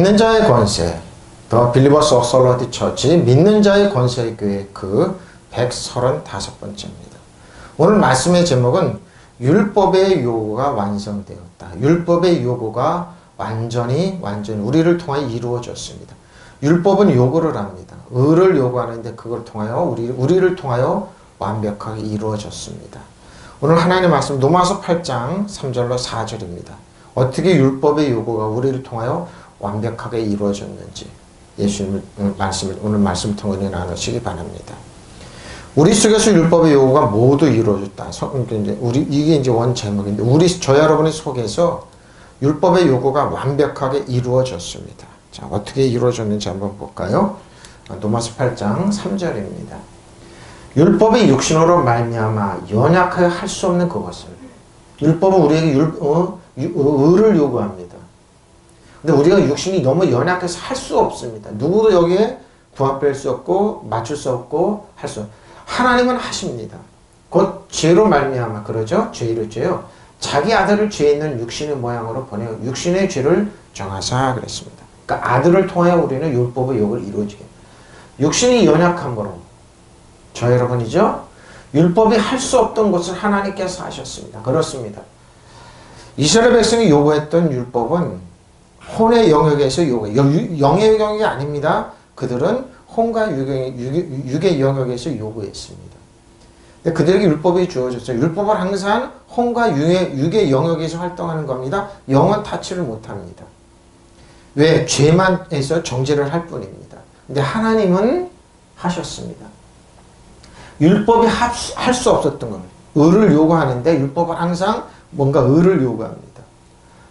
믿는 자의 권세, 더 빌리버스 어설러티 처치, 믿는 자의 권세의 교회 그 135번째입니다. 오늘 말씀의 제목은 율법의 요구가 완성되었다. 율법의 요구가 완전히 우리를 통하여 이루어졌습니다. 율법은 요구를 합니다. 의를 요구하는데 그걸 통하여 우리를 통하여 완벽하게 이루어졌습니다. 오늘 하나님의 말씀 로마서 8장 3절로 4절입니다. 어떻게 율법의 요구가 우리를 통하여 완벽하게 이루어졌는지 예수님 오늘 말씀을 통해 나누시기 바랍니다. 우리 속에서 율법의 요구가 모두 이루어졌다. 이게 이제 원 제목인데 저 여러분의 속에서 율법의 요구가 완벽하게 이루어졌습니다. 자, 어떻게 이루어졌는지 한번 볼까요? 로마서 8장 3절입니다. 율법의 육신으로 말미암아 연약하여 할 수 없는 그것을. 율법은 우리에게 의를 요구합니다. 근데 우리가 육신이 너무 연약해서 할 수 없습니다. 누구도 여기에 부합될 수 없고 맞출 수 없고 할 수 없고 하나님은 하십니다. 곧 죄로 말미암아 그러죠? 죄요. 자기 아들을 죄 있는 육신의 모양으로 보내어 육신의 죄를 정하사 그랬습니다. 그러니까 아들을 통하여 우리는 율법의 요구를 이루어지게. 육신이 연약함으로 저 여러분이죠? 율법이 할 수 없던 것을 하나님께서 하셨습니다. 그렇습니다. 이스라엘 백성이 요구했던 율법은 혼의 영역에서 요구해요. 영의 영역이 아닙니다. 그들은 혼과 육의 영역에서 요구했습니다. 근데 그들에게 율법이 주어졌어요. 율법은 항상 혼과 육의 영역에서 활동하는 겁니다. 영은 타치를 못합니다. 왜? 죄만에서 정죄를 할 뿐입니다. 근데 하나님은 하셨습니다. 율법이 할 수 없었던 겁니다. 의를 요구하는데 율법은 항상 뭔가 의를 요구합니다.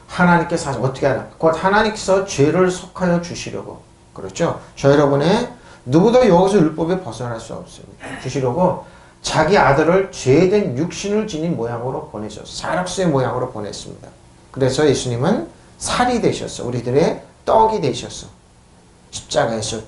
하나님께서 어떻게 하나? 곧 하나님께서 죄를 속하여 주시려고. 그렇죠? 저 여러분의 누구도 여기서 율법에 벗어날 수 없습니다. 주시려고 자기 아들을 죄된 육신을 지닌 모양으로 보내셨어요. 사락수의 모양으로 보냈습니다. 그래서 예수님은 살이 되셨어. 우리들의 떡이 되셨어. 십자가에서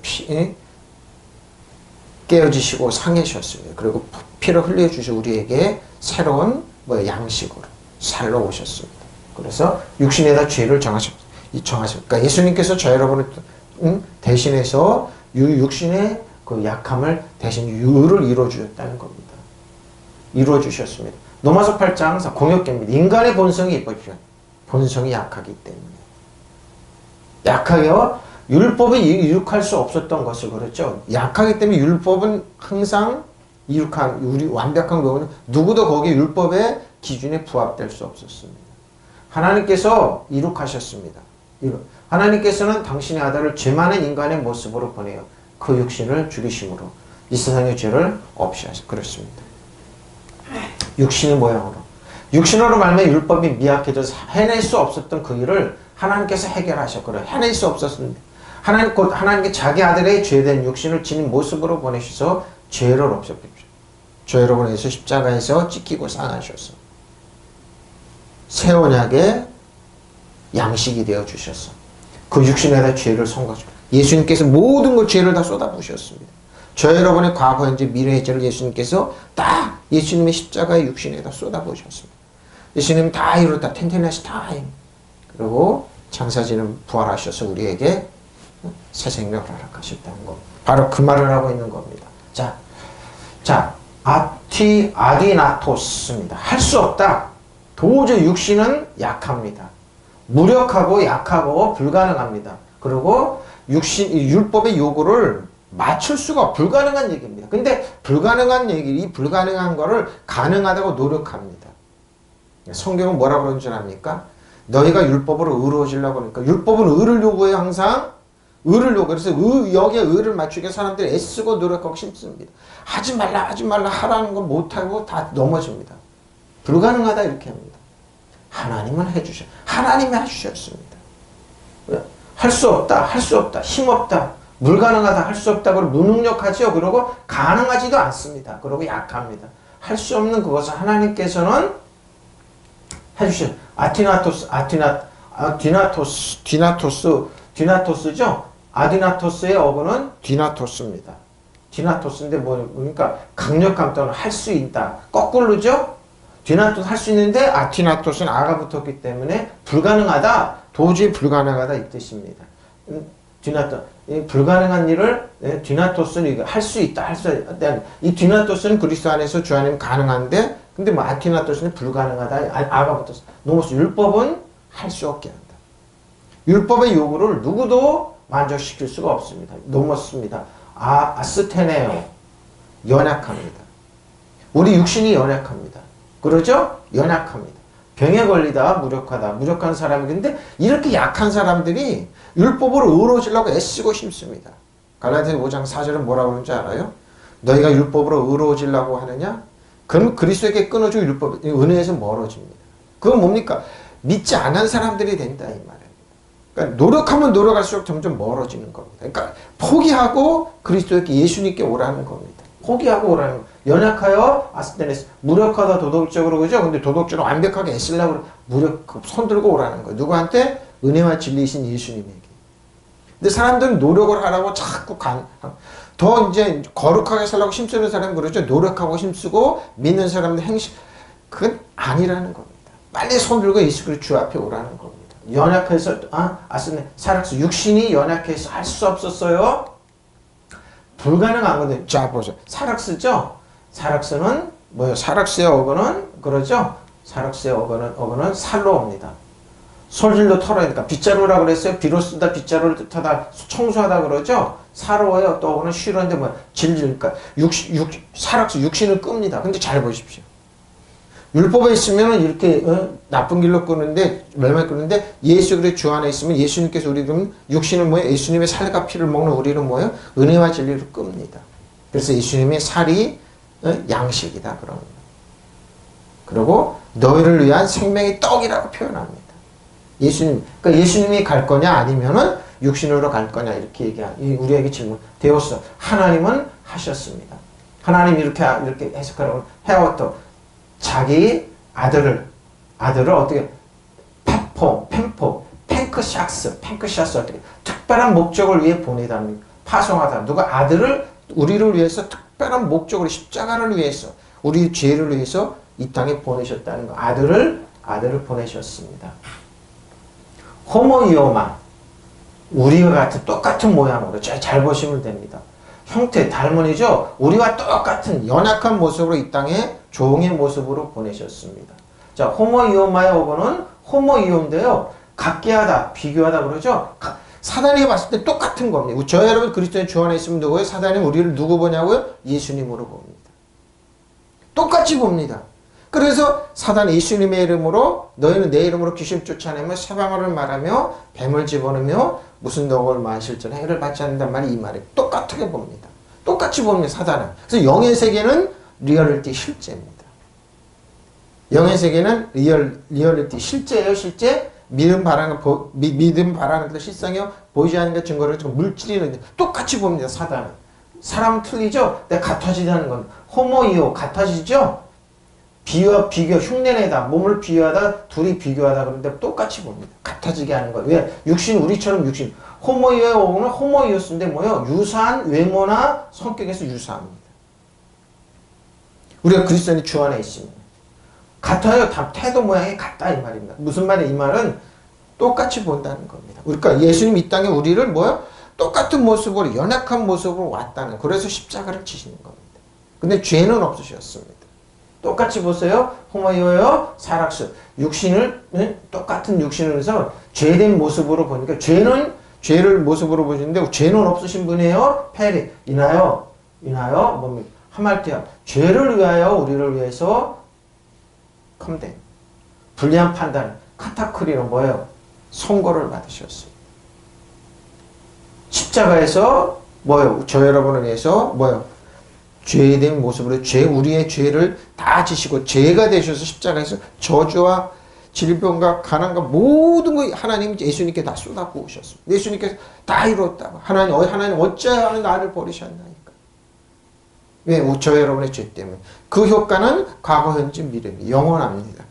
깨어지시고 상해셨습니다. 그리고 피를 흘려주셔 우리에게 새로운 양식으로 살로 오셨습니다. 그래서 육신에다 죄를 정하셨습니다. 그러니까 예수님께서 저 여러분을 대신해서 육신의 그 약함을 대신 의를 이루어주셨다는 겁니다. 이루어주셨습니다. 로마서 8장 공역계입니다. 인간의 본성이 예쁘죠. 본성이 약하기 때문에. 약하여 율법이 이룩할 수 없었던 것을 그렇죠. 약하기 때문에 율법은 항상 우리 완벽한 경우는 누구도 거기 율법의 기준에 부합될 수 없었습니다. 하나님께서 이룩하셨습니다. 하나님께서는 당신의 아들을 죄 많은 인간의 모습으로 보내어 그 육신을 죽이심으로 이 세상의 죄를 없이 하셨습니다. 그렇습니다. 육신의 모양으로. 육신으로 말미암아 율법이 미약해져서 해낼 수 없었던 그 일을 하나님께서 해결하셨거든요. 해낼 수 없었습니다. 하나님께 자기 아들의 죄된 육신을 지닌 모습으로 보내셔서 죄를 없애십시오. 저 여러분에서 십자가에서 찢기고 상하셔서 새 언약의 양식이 되어 주셔서 그 육신에다 죄를 선거하시고 예수님께서 모든 것 죄를 다 쏟아부으셨습니다. 저 여러분의 과거, 현재, 미래의 죄를 예수님께서 딱 예수님의 십자가의 육신에다 쏟아부으셨습니다. 예수님 다 이뤘다. 텐테나스 타임. 그리고 장사지는 부활하셔서 우리에게 새 생명을 허락하셨다는 것. 바로 그 말을 하고 있는 겁니다. 자, 아디나토스입니다. 할 수 없다. 도저히 육신은 약합니다. 무력하고 약하고 불가능합니다. 그리고 율법의 요구를 맞출 수가 불가능한 얘기입니다. 근데 불가능한 거를 가능하다고 노력합니다. 성경은 뭐라고 그러는 줄 압니까? 너희가 율법으로 의로워지려고 하니까 율법은 의를 요구해요. 항상 의를 요구. 그래서 여기에 의를 맞추기 위해 사람들이 애쓰고 노력하고 힘씁니다. 하지 말라 하라는 거 못하고 다 넘어집니다. 불가능하다 이렇게 합니다. 하나님은 해주셔. 하나님이 해주셨습니다. 할 수 없다. 힘없다. 불가능하다. 할 수 없다. 그리고 무능력하죠. 그리고 가능하지도 않습니다. 그리고 약합니다. 할 수 없는 그것을 하나님께서는 해주셔. 디나토스죠. 아디나토스의 어근은 디나토스입니다. 디나토스인데 뭐니까 강력함 또는 할 수 있다. 거꾸로죠. 디나토스 할 수 있는데 아티나토스는 아가 붙었기 때문에 불가능하다. 도저히 불가능하다 이 뜻입니다. 디나토, 불가능한 일을 디나토스는 할 수 있다, 할 수 있다. 이 디나토스는 그리스도 안에서 주 안에는 가능한데, 근데 뭐 아티나토스는 불가능하다. 아가부터 노모스 율법은 할 수 없게 한다. 율법의 요구를 누구도 만족시킬 수가 없습니다. 노모스입니다. 아스테네오 연약합니다. 우리 육신이 연약합니다. 그러죠? 연약합니다. 병에 걸리다 무력하다. 무력한 사람이 근데 이렇게 약한 사람들이 율법으로 의로워지려고 애쓰고 힘씁니다. 갈라디아 5장 4절은 뭐라고 그러는지 알아요? 너희가 율법으로 의로워지려고 하느냐? 그럼 그리스도에게 끊어주고 율법, 은혜에서 멀어집니다. 그건 뭡니까? 믿지 않은 사람들이 된다 이 말이에요. 그러니까 노력하면 노력할수록 점점 멀어지는 겁니다. 그러니까 포기하고 그리스도에게 예수님께 오라는 겁니다. 포기하고 오라는 거. 연약하여 아스테네스 무력하다 도덕적으로 그죠? 근데 도덕적으로 완벽하게 애쓰려고 손 들고 오라는 거예요. 누구한테? 은혜와 진리이신 예수님에게. 근데 사람들은 노력을 하라고 자꾸 더 이제 거룩하게 살라고 힘쓰는 사람은 그러죠. 노력하고 힘쓰고 믿는 사람들 그건 아니라는 겁니다. 빨리 손 들고 예수 그리스도 주 앞에 오라는 겁니다. 연약해서 사락스 육신이 연약해서 할 수 없었어요. 불가능한 건데 자 보세요. 사락스죠. 사락스는 뭐예요? 사락스의 어근은 그러죠. 사락스의 어근은 살로 옵니다. 솔질로 털어니까 빗자루라고 그랬어요. 비로 쓰다 빗자루를 뜻하다 청소하다 그러죠. 사로워요. 또 어근은 쉬는데 뭐 질질니까 사락스 육신을 끕니다. 근데 잘 보십시오. 율법에 있으면 이렇게 나쁜 길로 끄는데 멸망에 끄는데 예수 그리스도 주 안에 있으면 예수님께서 우리 그럼 육신은 뭐예요? 예수님의 살과 피를 먹는 우리는 뭐예요? 은혜와 진리를 끕니다. 그래서 예수님의 살이 양식이다 그럽니다. 그리고 너희를 위한 생명의 떡이라고 표현합니다. 그러니까 예수님이 갈 거냐 아니면은 육신으로 갈 거냐 이렇게 우리에게 질문. 되었어. 하나님은 하셨습니다. 하나님 이렇게 해석하라고 해왔던 자기 아들을 어떻게 팽크샤스 어떻게 특별한 목적을 위해 보내다니 파송하다. 누가 아들을 우리를 위해서 특별한 목적으로 십자가를 위해서 우리 죄를 위해서 이 땅에 보내셨다는 거. 아들을 보내셨습니다. 호모이오마 우리와 같은 똑같은 모양으로 잘 보시면 됩니다. 형태 달문이죠. 우리와 똑같은 연약한 모습으로 이 땅에 종의 모습으로 보내셨습니다. 자, 호모이오마의 어근은 호모이오인데요. 같게 하다, 비교하다 그러죠. 사단이 봤을 때 똑같은 겁니다. 저 여러분 그리스도의 주 안에 있으면 누구예요? 사단이 우리를 누구 보냐고요? 예수님으로 봅니다. 똑같이 봅니다. 그래서 사단이 예수님의 이름으로 너희는 내 이름으로 귀신 쫓아내며 세방어를 말하며 뱀을 집어넣으며 무슨 덕을 마실지라 해를 받지 않는단 말이 이 말이에요. 똑같게 봅니다. 똑같이 봅니다. 사단은. 그래서 영의 세계는 리얼리티 실제입니다. 영의 세계는 리얼리티 실제예요. 실제 믿음 바라는 것도 실상이요. 보이지 않는 것 증거를 물질이 똑같이 봅니다. 사단은. 사람은 틀리죠. 내가 같아지다는 건 호모이오 같아지죠. 비교, 흉내내다, 몸을 비교하다, 둘이 비교하다 그러는데 똑같이 봅니다. 같아지게 하는 거예요. 왜? 우리처럼 육신. 호모이오의 어원은 호모이오스인데 뭐예요? 유사한 외모나 성격에서 유사합니다. 우리가 그리스도인이 주 안에 있으면. 같아요. 다 태도 모양이 같다 이 말입니다. 무슨 말이에요? 이 말은 똑같이 본다는 겁니다. 그러니까 예수님 이 땅에 우리를 뭐예요? 똑같은 모습으로, 연약한 모습으로 왔다는, 그래서 십자가를 지시는 겁니다. 근데 죄는 없으셨습니다. 똑같이 보세요. 호모이오요, 사락스. 육신을, 똑같은 육신을 해서 죄된 모습으로 보니까 죄를 모습으로 보시는데 죄는 없으신 분이에요. 페리. 이나요, 뭡니까? 하말티아. 죄를 위하여 우리를 위해서 컴덴. 불리한 판단. 카타크리로 뭐예요? 선고를 받으셨어요. 십자가에서 뭐예요? 저 여러분을 위해서 뭐예요? 죄된 모습으로 우리의 죄를 다 지시고 죄가 되셔서 십자가에서 저주와 질병과 가난과 모든 거 하나님 예수님께 다 쏟아부으셨습니다. 예수님께서 다 이루었다고. 하나님 어찌하여 나를 버리셨나이까. 왜? 저 여러분의 죄 때문에. 그 효과는 과거, 현재, 미래입니다. 영원합니다.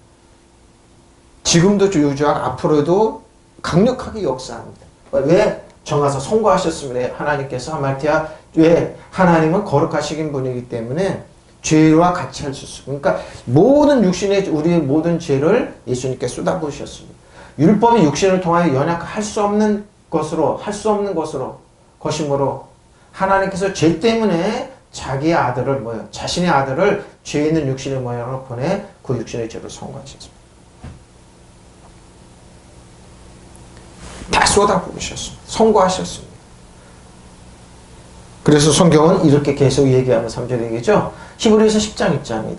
지금도 유주하고 앞으로도 강력하게 역사합니다. 왜? 정하서 선고하셨습니다. 하나님께서 하말티아 왜? 하나님은 거룩하신 분이기 때문에 죄와 같이 할 수 있습니다. 그러니까 모든 육신의 우리의 모든 죄를 예수님께 쏟아부으셨습니다. 율법이 육신을 통하여 연약할 수 없는 것으로 할 수 없는 것이므로 하나님께서 죄 때문에 자기의 아들을 자신의 아들을 죄 있는 육신의 모양으로 보내 그 육신의 죄를 성공하셨습니다. 다 쏟아부으셨습니다. 성공하셨습니다. 그래서 성경은 이렇게 계속 얘기하면 3절에 얘기죠. 히브리서 10장 1절입니다.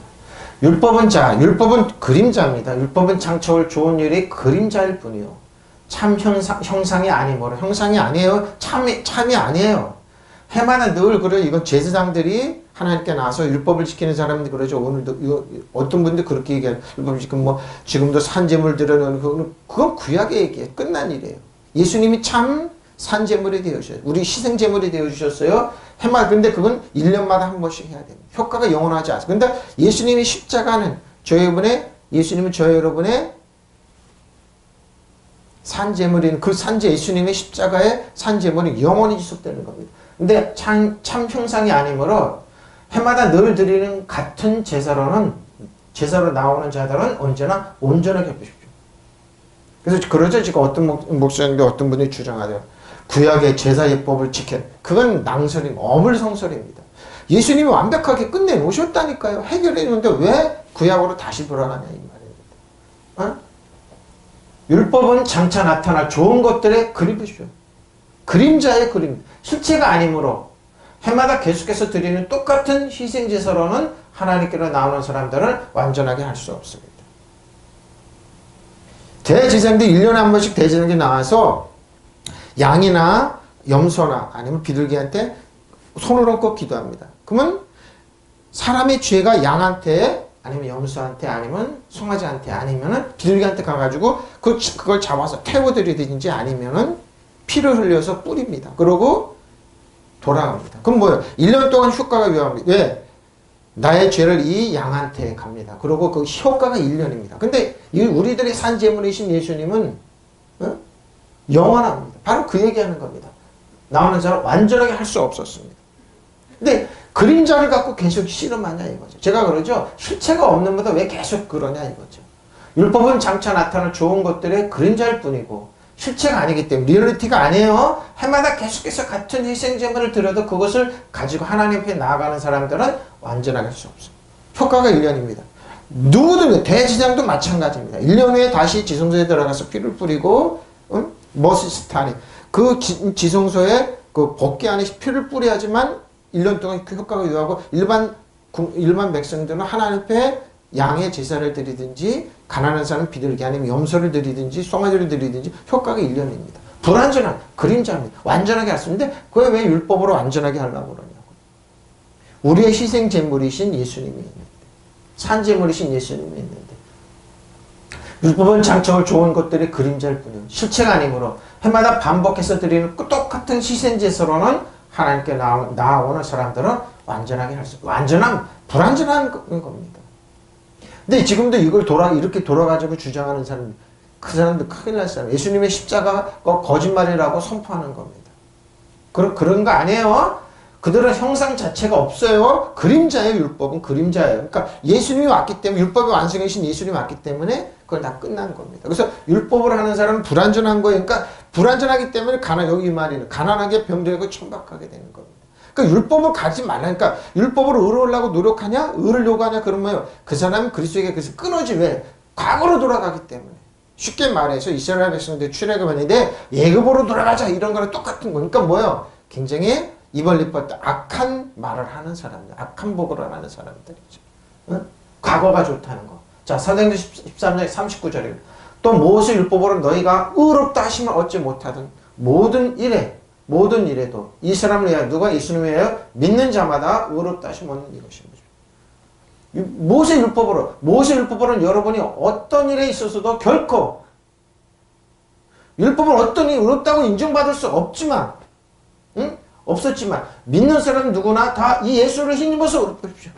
율법은 그림자입니다. 율법은 장처할 좋은 일이 그림자일 뿐이요. 참 형상이 아니므로. 형상이 아니에요. 참이 아니에요. 해마다 늘 그래요. 이건 제사장들이 하나님께 나와서 율법을 지키는 사람들이 그러죠. 오늘도 어떤 분들 그렇게 얘기해요. 율법 지금 지금도 산제물 드려놓는 그건 구약의 얘기예요. 끝난 일이에요. 예수님이 참 산제물이 되어주셨어요. 우리 희생제물이 되어주셨어요. 해마다. 근데 그건 1년마다 한 번씩 해야 됩니다. 효과가 영원하지 않습니다. 근데 예수님이 십자가는 예수님은 저 여러분의 산제물인 그 예수님의 십자가의 산제물이 영원히 지속되는 겁니다. 근데 참 형상이 아니므로 해마다 늘 드리는 같은 제사로 나오는 자들은 언제나 온전하게 보십시오. 그래서 그러죠. 지금 어떤 목사님들 어떤 분이 주장하죠. 구약의 제사 예법을 그건 낭설입니다. 어물성설입니다. 예수님이 완벽하게 끝내놓으셨다니까요. 해결해 놓는데 왜 구약으로 다시 돌아가냐 이 말입니다. 율법은 장차 나타날 좋은 것들의 그림이죠. 그림자의 그림. 실체가 아니므로 해마다 계속해서 드리는 똑같은 희생제사로는 하나님께로 나오는 사람들은 완전하게 할 수 없습니다. 대제사장들이 1년에 한 번씩 대제사장이 나와서 양이나 염소나 아니면 비둘기한테 손을 얹고 기도합니다. 그러면 사람의 죄가 양한테 아니면 염소한테 아니면 송아지한테 아니면은 비둘기한테 가가지고 그걸 잡아서 태워드리든지 아니면은 피를 흘려서 뿌립니다. 그러고 돌아갑니다. 그럼 뭐예요? 1년 동안 효과가 요합니다. 왜? 나의 죄를 이 양한테 갑니다. 그리고 그 효과가 1년입니다. 근데 우리들의 산제물이신 예수님은 영원합니다. 바로 그 얘기하는 겁니다. 나오는 자는 완전하게 할 수 없었습니다. 근데 그림자를 갖고 계속 씨름하냐 이거죠. 제가 그러죠. 실체가 없는 것보다 왜 계속 그러냐 이거죠. 율법은 장차 나타날 좋은 것들의 그림자일 뿐이고 실체가 아니기 때문에 리얼리티가 아니에요. 해마다 계속해서 같은 희생제물을 드려도 그것을 가지고 하나님 앞에 나아가는 사람들은 완전하게 할 수 없어요. 효과가 1년입니다. 누구든 대제사장도 마찬가지입니다. 1년 후에 다시 지성소에 들어가서 피를 뿌리고 머시스타니 그 지성소에 그 법궤 안에 피를 뿌려야지만 1년 동안 그 효과가 유효하고 일반 백성들은 하나님 앞에 양의 제사를 드리든지 가난한 사람 비둘기 아니면 염소를 드리든지 송아지를 드리든지 효과가 1년입니다. 불완전한 그림자입니다. 완전하게 할 수 있는데 그걸 왜 율법으로 완전하게 하려고 그러냐고. 우리의 희생제물이신 예수님이 있는데 산제물이신 예수님이 있는데 율법은 장처할 좋은 것들의 그림자일 뿐이요 실체가 아니므로 해마다 반복해서 드리는 똑같은 희생제사로는 하나님께 나아오는 사람들은 완전하게 할 수 불완전한 겁니다. 근데 지금도 이걸 이렇게 돌아가지고 주장하는 사람, 그 사람들 큰일 날 사람. 예수님의 십자가가 거짓말이라고 선포하는 겁니다. 그런 거 아니에요. 그들은 형상 자체가 없어요. 그림자예요. 율법은 그림자예요. 그러니까 예수님이 왔기 때문에 율법의 완성이신 예수님이 왔기 때문에 그건 다 끝난 겁니다. 그래서 율법을 하는 사람은 불완전한 거예요. 그러니까 불완전하기 때문에 여기 말이는 가난하게 병들고 천박하게 되는 겁니다. 그러니까 율법을 가지 말라니까 율법으로 의로우려고 노력하냐? 의를 요구하냐? 그러면 그 사람은 그리스도에게 그래서 끊어지 왜? 과거로 돌아가기 때문에. 쉽게 말해서 이스라엘 백성들 출애굽했는데 예굽으로 돌아가자 이런 거랑 똑같은 거니까 뭐예요? 굉장히 입을 입었다 악한 말을 하는 사람들, 악한 복을 하는 사람들이죠. 응? 과거가 좋다는 거. 자, 사도행전 13장 39절에 또 모세 율법으로 너희가 의롭다 하시면 얻지 못하던 모든 일에도 이 사람을 위하여 누가 예수님을 위하여 믿는 자마다 의롭다 하시면 얻는 이것입니다. 모세 율법으로는 여러분이 어떤 일에 있어서도 결코 율법은 어떤 일이 의롭다고 인정받을 수 없지만 없었지만 믿는 사람 누구나 다 이 예수를 힘입어서 의롭다십시오.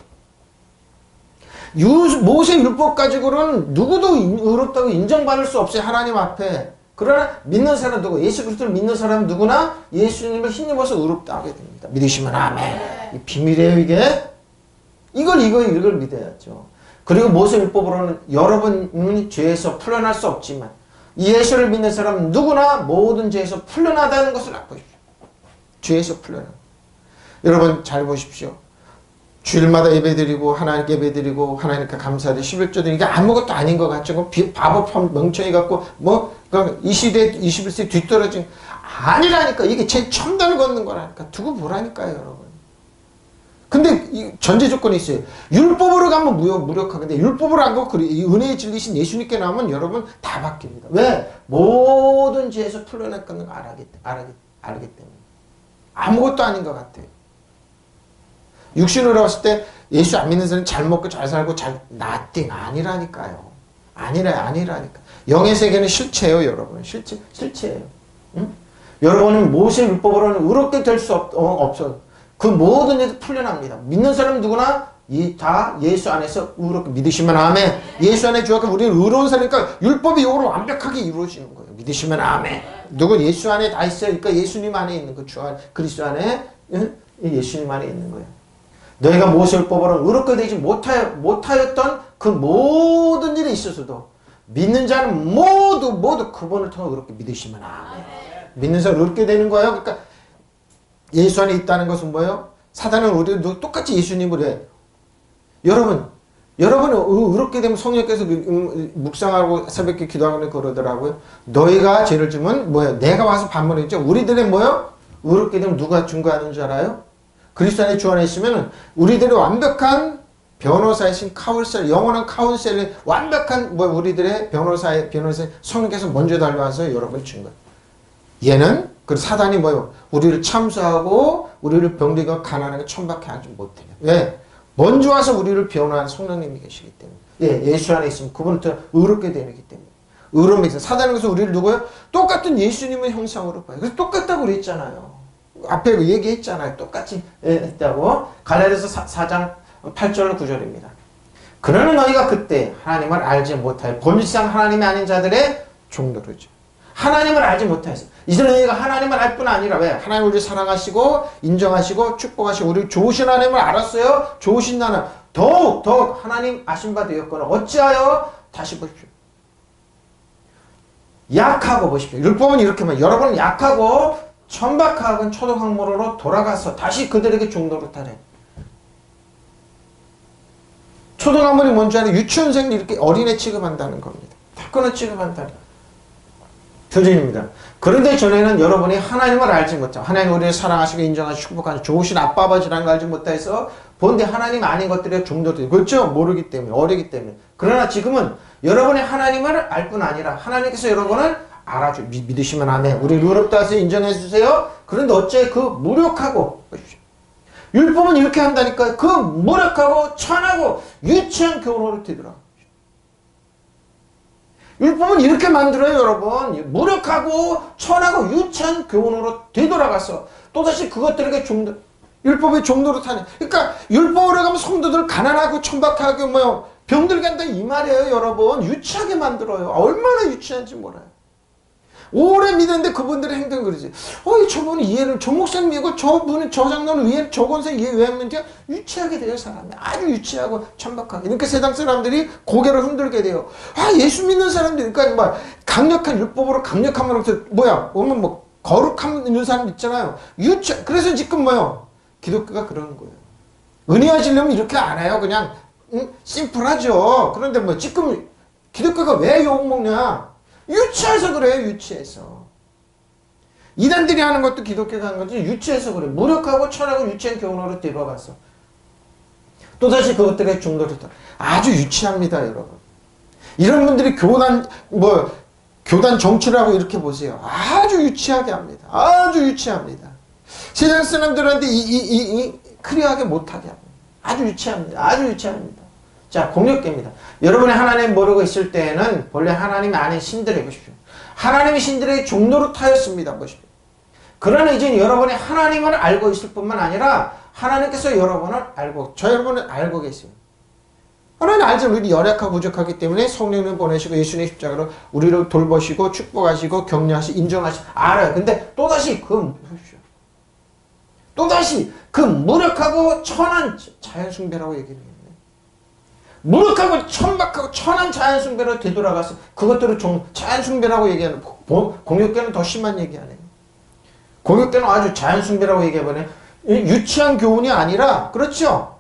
모세 율법 가지고는 누구도 의롭다고 인정받을 수 없어요. 하나님 앞에. 그러나 믿는 사람 누구? 예수 그리스도를 믿는 사람 누구나 예수님을 힘입어서 의롭다 하게 됩니다. 믿으시면 아멘. 이 비밀이에요 이게. 이걸 믿어야죠. 그리고 모세 율법으로는 여러분이 죄에서 풀려날 수 없지만 이 예수를 믿는 사람은 누구나 모든 죄에서 풀려나다는 것을 보십시오. 죄에서 풀려나. 여러분 잘 보십시오. 주일마다 예배드리고 하나님께 예배드리고 하나님께 감사하되 11조 드리는 게 아무것도 아닌 것 같죠. 바보 멍청이 같고 이 시대 21세기 뒤떨어진 아니라니까. 이게 제일 첨단을 걷는 거라니까. 두고 보라니까요, 여러분. 근데 이 전제 조건이 있어요. 율법으로 가면 무력하는데 율법으로 안 가고 은혜의 진리신 예수님께 나오면 여러분 다 바뀝니다. 왜? 모든 죄에서 풀려났다는 걸 알기 때문에. 아무것도 아닌 것 같아요. 육신으로 봤을 때 예수 안 믿는 사람은 잘 먹고 잘 살고 nothing 아니라니까요. 아니라니까. 영의 세계는 실체예요, 여러분. 실체예요. 응? 여러분은 모세 율법으로는 의롭게 될 수 없어. 그 모든 일이 풀려납니다. 믿는 사람 누구나 다 예수 안에서 의롭게 믿으시면 아멘. 예수 안에 주었고 우리는 의로운 사람이니까 율법이 요로 완벽하게 이루어지는 거예요. 믿으시면 아멘. 누군 예수 안에 다 있어요. 그러니까 예수님 안에 있는 그 주 안에 그리스도 안에 예수님 안에 있는 거예요. 너희가 모세 율법으로 의롭게 되지 못하였던 그 모든 일에 있어서도 믿는 자는 모두 그분을 통해 의롭게 믿으시면 아멘. 믿는 사람 의롭게 되는 거예요. 그러니까 예수 안에 있다는 것은 뭐예요? 사단은 우리를 똑같이 예수님을 해. 여러분 의롭게 되면 성령께서 묵상하고 새벽에 기도하고 그러더라고요. 너희가 죄를 지면 뭐예요? 내가 와서 반문했죠. 우리들의 뭐예요? 의롭게 되면 누가 증거하는 줄 알아요? 그리스도 안에 주 안에 있으면 우리들의 완벽한 변호사이신 카운셀, 영원한 카운셀의 완벽한 우리들의 변호사의 성령께서 먼저 달려와서 여러분 증거. 얘는 그 사단이 뭐예요? 우리를 참수하고 우리를 병들고 가난하게 천박해 하지 못해요. 왜? 먼저 와서 우리를 변호하는 성령님이 계시기 때문에. 예, 예수 안에 있으면 그분부터 의롭게 되기 때문에. 의로움이 있어요. 사단은 그래서 우리를 누구예요? 똑같은 예수님의 형상으로 봐요. 그래서 똑같다고 그랬잖아요. 앞에 얘기했잖아요. 똑같이 했다고. 갈라디아서 4장 8절 9절입니다. 그러나 너희가 그때 하나님을 알지 못하여 본질상 하나님이 아닌 자들의 종노릇이죠. 하나님을 알지 못해서 이제 너희가 하나님을 알 뿐 아니라 왜? 하나님 우리를 사랑하시고 인정하시고 축복하시고 우리 좋으신 하나님을 알았어요. 좋으신 나는 더욱 하나님 아신 바 되었거나 어찌하여 다시 보십시오. 약하고 보십시오. 율법은 이렇게 말해요. 여러분은 약하고 천박하건 초등학문으로 돌아가서 다시 그들에게 종노릇하래. 초등학문이 뭔지 아는 유치원생을 이렇게 어린애 취급한다는 겁니다. 탁구는 취급한다는 표준입니다. 그런데 전에는 여러분이 하나님을 알지 못하고 하나님 우리를 사랑하시고 인정하시고 축복하시고 좋으신 아빠 아버지라는 걸 알지 못해서 본데 하나님 아닌 것들에 종노릇 그렇죠? 모르기 때문에 어리기 때문에. 그러나 지금은 여러분이 하나님을 알 뿐 아니라 하나님께서 여러분을 알아줘 믿으시면 아멘. 우리 의롭다 해서 인정해 주세요. 그런데 어째 그 무력하고 율법은 이렇게 한다니까 그 무력하고 천하고 유치한 교훈으로 되더라. 율법은 이렇게 만들어요, 여러분. 무력하고 천하고 유치한 교훈으로 되돌아가서 또다시 그것들에게 율법의 종노릇하는. 그러니까 율법으로 가면 성도들 가난하고 천박하고 병들게 한다 이 말이에요, 여러분. 유치하게 만들어요. 얼마나 유치한지 몰라요. 오래 믿었는데 그분들의 행동이 그러지. 저분은 이해를, 저 목사님 이거 저분은 저 장로는 이해, 저 권사 이해 왜 하면 돼요? 유치하게 돼요, 사람이. 아주 유치하고 천박하게. 그러니까 세상 사람들이 고개를 흔들게 돼요. 예수 믿는 사람들, 그러니까 강력한 율법으로 강력한 말로 오면 거룩함 있는 사람 있잖아요. 그래서 지금 기독교가 그러는 거예요. 은혜하시려면 이렇게 안 해요. 그냥, 심플하죠. 그런데 지금 기독교가 왜 욕먹냐? 유치해서 그래요. 유치해서. 이단들이 하는 것도 기독교가 하는 거지 유치해서 그래. 무력하고 천하고 유치한 교훈으로 되어가서 또다시 그것들의 종노릇. 아주 유치합니다, 여러분. 이런 분들이 교단 정치라고 이렇게 보세요. 아주 유치하게 합니다. 아주 유치합니다. 세상 사람들한테 클리어하게 못하게 합니다. 아주 유치합니다. 아주 유치합니다. 자, 공격계입니다. 여러분이 하나님 모르고 있을 때에는 본래 하나님 아닌 신들에 보십시오. 하나님의 신들에게 종노릇하였습니다. 보십시오. 그러나 이제 여러분이 하나님을 알고 있을 뿐만 아니라 하나님께서 여러분을 알고 여러분을 알고 계세요. 하나님 알죠. 우리 연약하고 부족하기 때문에 성령을 보내시고 예수님의 십자가로 우리를 돌보시고 축복하시고 격려하시고 인정하시고 알아요. 근데 또다시 보십시오. 또다시 그 무력하고 천한 자연숭배라고 얘기를 해요. 무력하고 천박하고 천한 자연숭배로 되돌아가서 그것들을 자연숭배라고 얘기하는, 공역계는 더 심한 얘기하네요. 공역계는 아주 자연숭배라고 얘기해버려요. 유치한 교훈이 아니라, 그렇죠?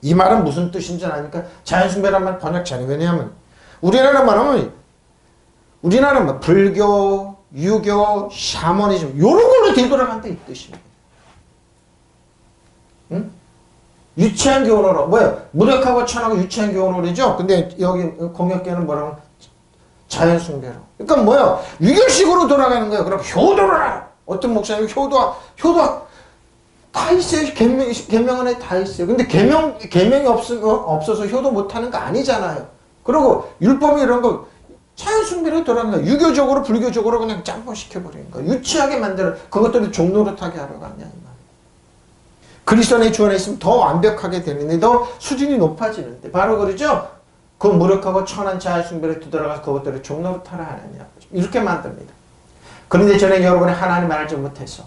이 말은 무슨 뜻인지 아니까 자연숭배란 말 번역자니. 왜냐하면 우리나라 말하면 불교, 유교, 샤머니즘 요런 걸로 되돌아간다 이 뜻입니다. 응? 유치한 교훈으로 뭐야? 무력하고 천하고 유치한 교훈으로죠. 근데 여기 공역계는 뭐라고? 자연숭배로. 그러니까 뭐야? 유교식으로 돌아가는 거예요. 그럼 효도를 하라. 어떤 목사님 효도 다 있어요. 계명 안에 다 있어요. 근데 계명이 없어서 효도 못하는 거 아니잖아요. 그리고 율법이 이런 거 자연숭배로 돌아가는 거야. 유교적으로 불교적으로 그냥 짬뽕시켜버리는 거야. 유치하게 만들어 그것들을 종노릇하게 하려고 하냐 이 말. 그리스도 안에 주 안에 있으면 더 완벽하게 되는데 더 수준이 높아지는데 바로 그러죠. 그 무력하고 천한 자연숭배로 뒤돌아가서 그것들을 종노릇하라 하느냐 이렇게 만듭니다. 그런데 저는 여러분이 하나님 알지 못해서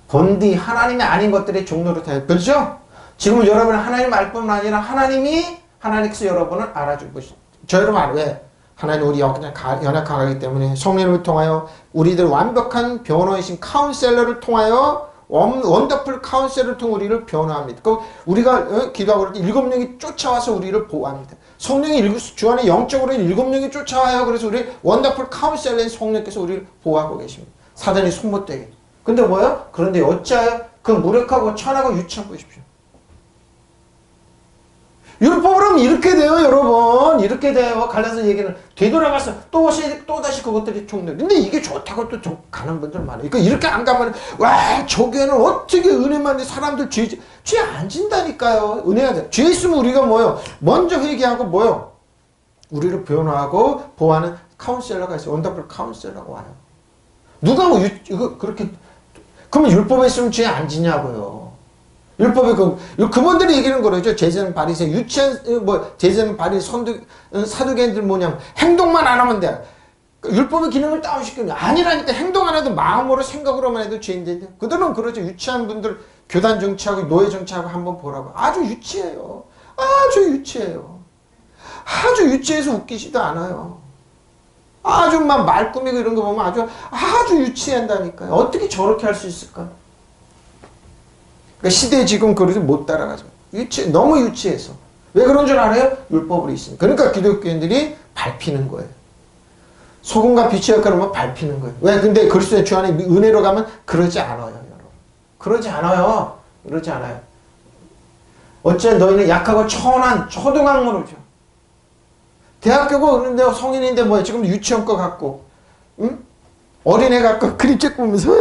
본디 하나님이 아닌 것들의 종노릇해요. 그렇죠? 지금 여러분은 하나님 알 뿐만 아니라 하나님께서 여러분을 알아주고 저 여러분 왜? 하나님 우리 연약하기 때문에 성령을 통하여 우리들 완벽한 변호이신 카운셀러를 통하여 원더풀 카운셀러를 통해 우리를 변호합니다. 그 우리가 기도하고 그럴 때 7명이 쫓아와서 우리를 보호합니다. 성령이 주 안에 영적으로 7명이 쫓아와요. 그래서 우리 원더풀 카운셀러인 성령께서 우리를 보호하고 계십니다. 사단이 손 못 대게. 근데 뭐요? 그런데 어찌하여 그 무력하고 천하고 유치한 보십시오. 율법으로는 이렇게 돼요, 여러분. 이렇게 돼요. 갈라서 얘기는 되돌아가서 또다시 그것들이 종료. 근데 이게 좋다고 또 가는 분들 많아요. 그러니까 이렇게 안 가면 와, 저 교회는 어떻게 은혜만 돼. 사람들 죄 안 진다니까요. 은혜가 돼. 죄 있으면 우리가 뭐요? 먼저 회개하고 뭐요? 우리를 변호하고 보호하는 카운셀러가 있어요. 원더풀 카운셀러가 와요. 누가 뭐 이거 그렇게 그러면 율법에 있으면 죄 안 지냐고요. 율법에 그분들이 얘기하는 거죠. 제사장 바리새 유치한 제사장 바리 사두개인들 뭐냐면 행동만 안 하면 돼. 율법의 기능을 다운시키는 아니라니까. 행동 안 해도 마음으로 생각으로만 해도 죄인데 그들은 그러죠. 유치한 분들 교단 정치하고 노예 정치하고 한번 보라고. 아주 유치해요. 아주 유치해요. 아주 유치해서 웃기지도 않아요. 아주 막 말 꾸미고 이런 거 보면 아주 유치한다니까요. 어떻게 저렇게 할 수 있을까? 그러니까 시대에 지금 그러지 못 따라가죠. 너무 유치해서. 왜 그런 줄 알아요? 율법으로 있으니까. 그러니까 기독교인들이 밟히는 거예요. 소금과 빛의 역할을 밟히는 거예요. 왜? 근데 그리스도의 주 안에 은혜로 가면 그러지 않아요, 여러분. 그러지 않아요. 그러지 않아요. 어째 너희는 약하고 천한 초등학문이죠. 대학교고 그런데 성인인데 뭐야? 지금 유치원 거 갖고, 응? 어린애 갖고 그림책 보면서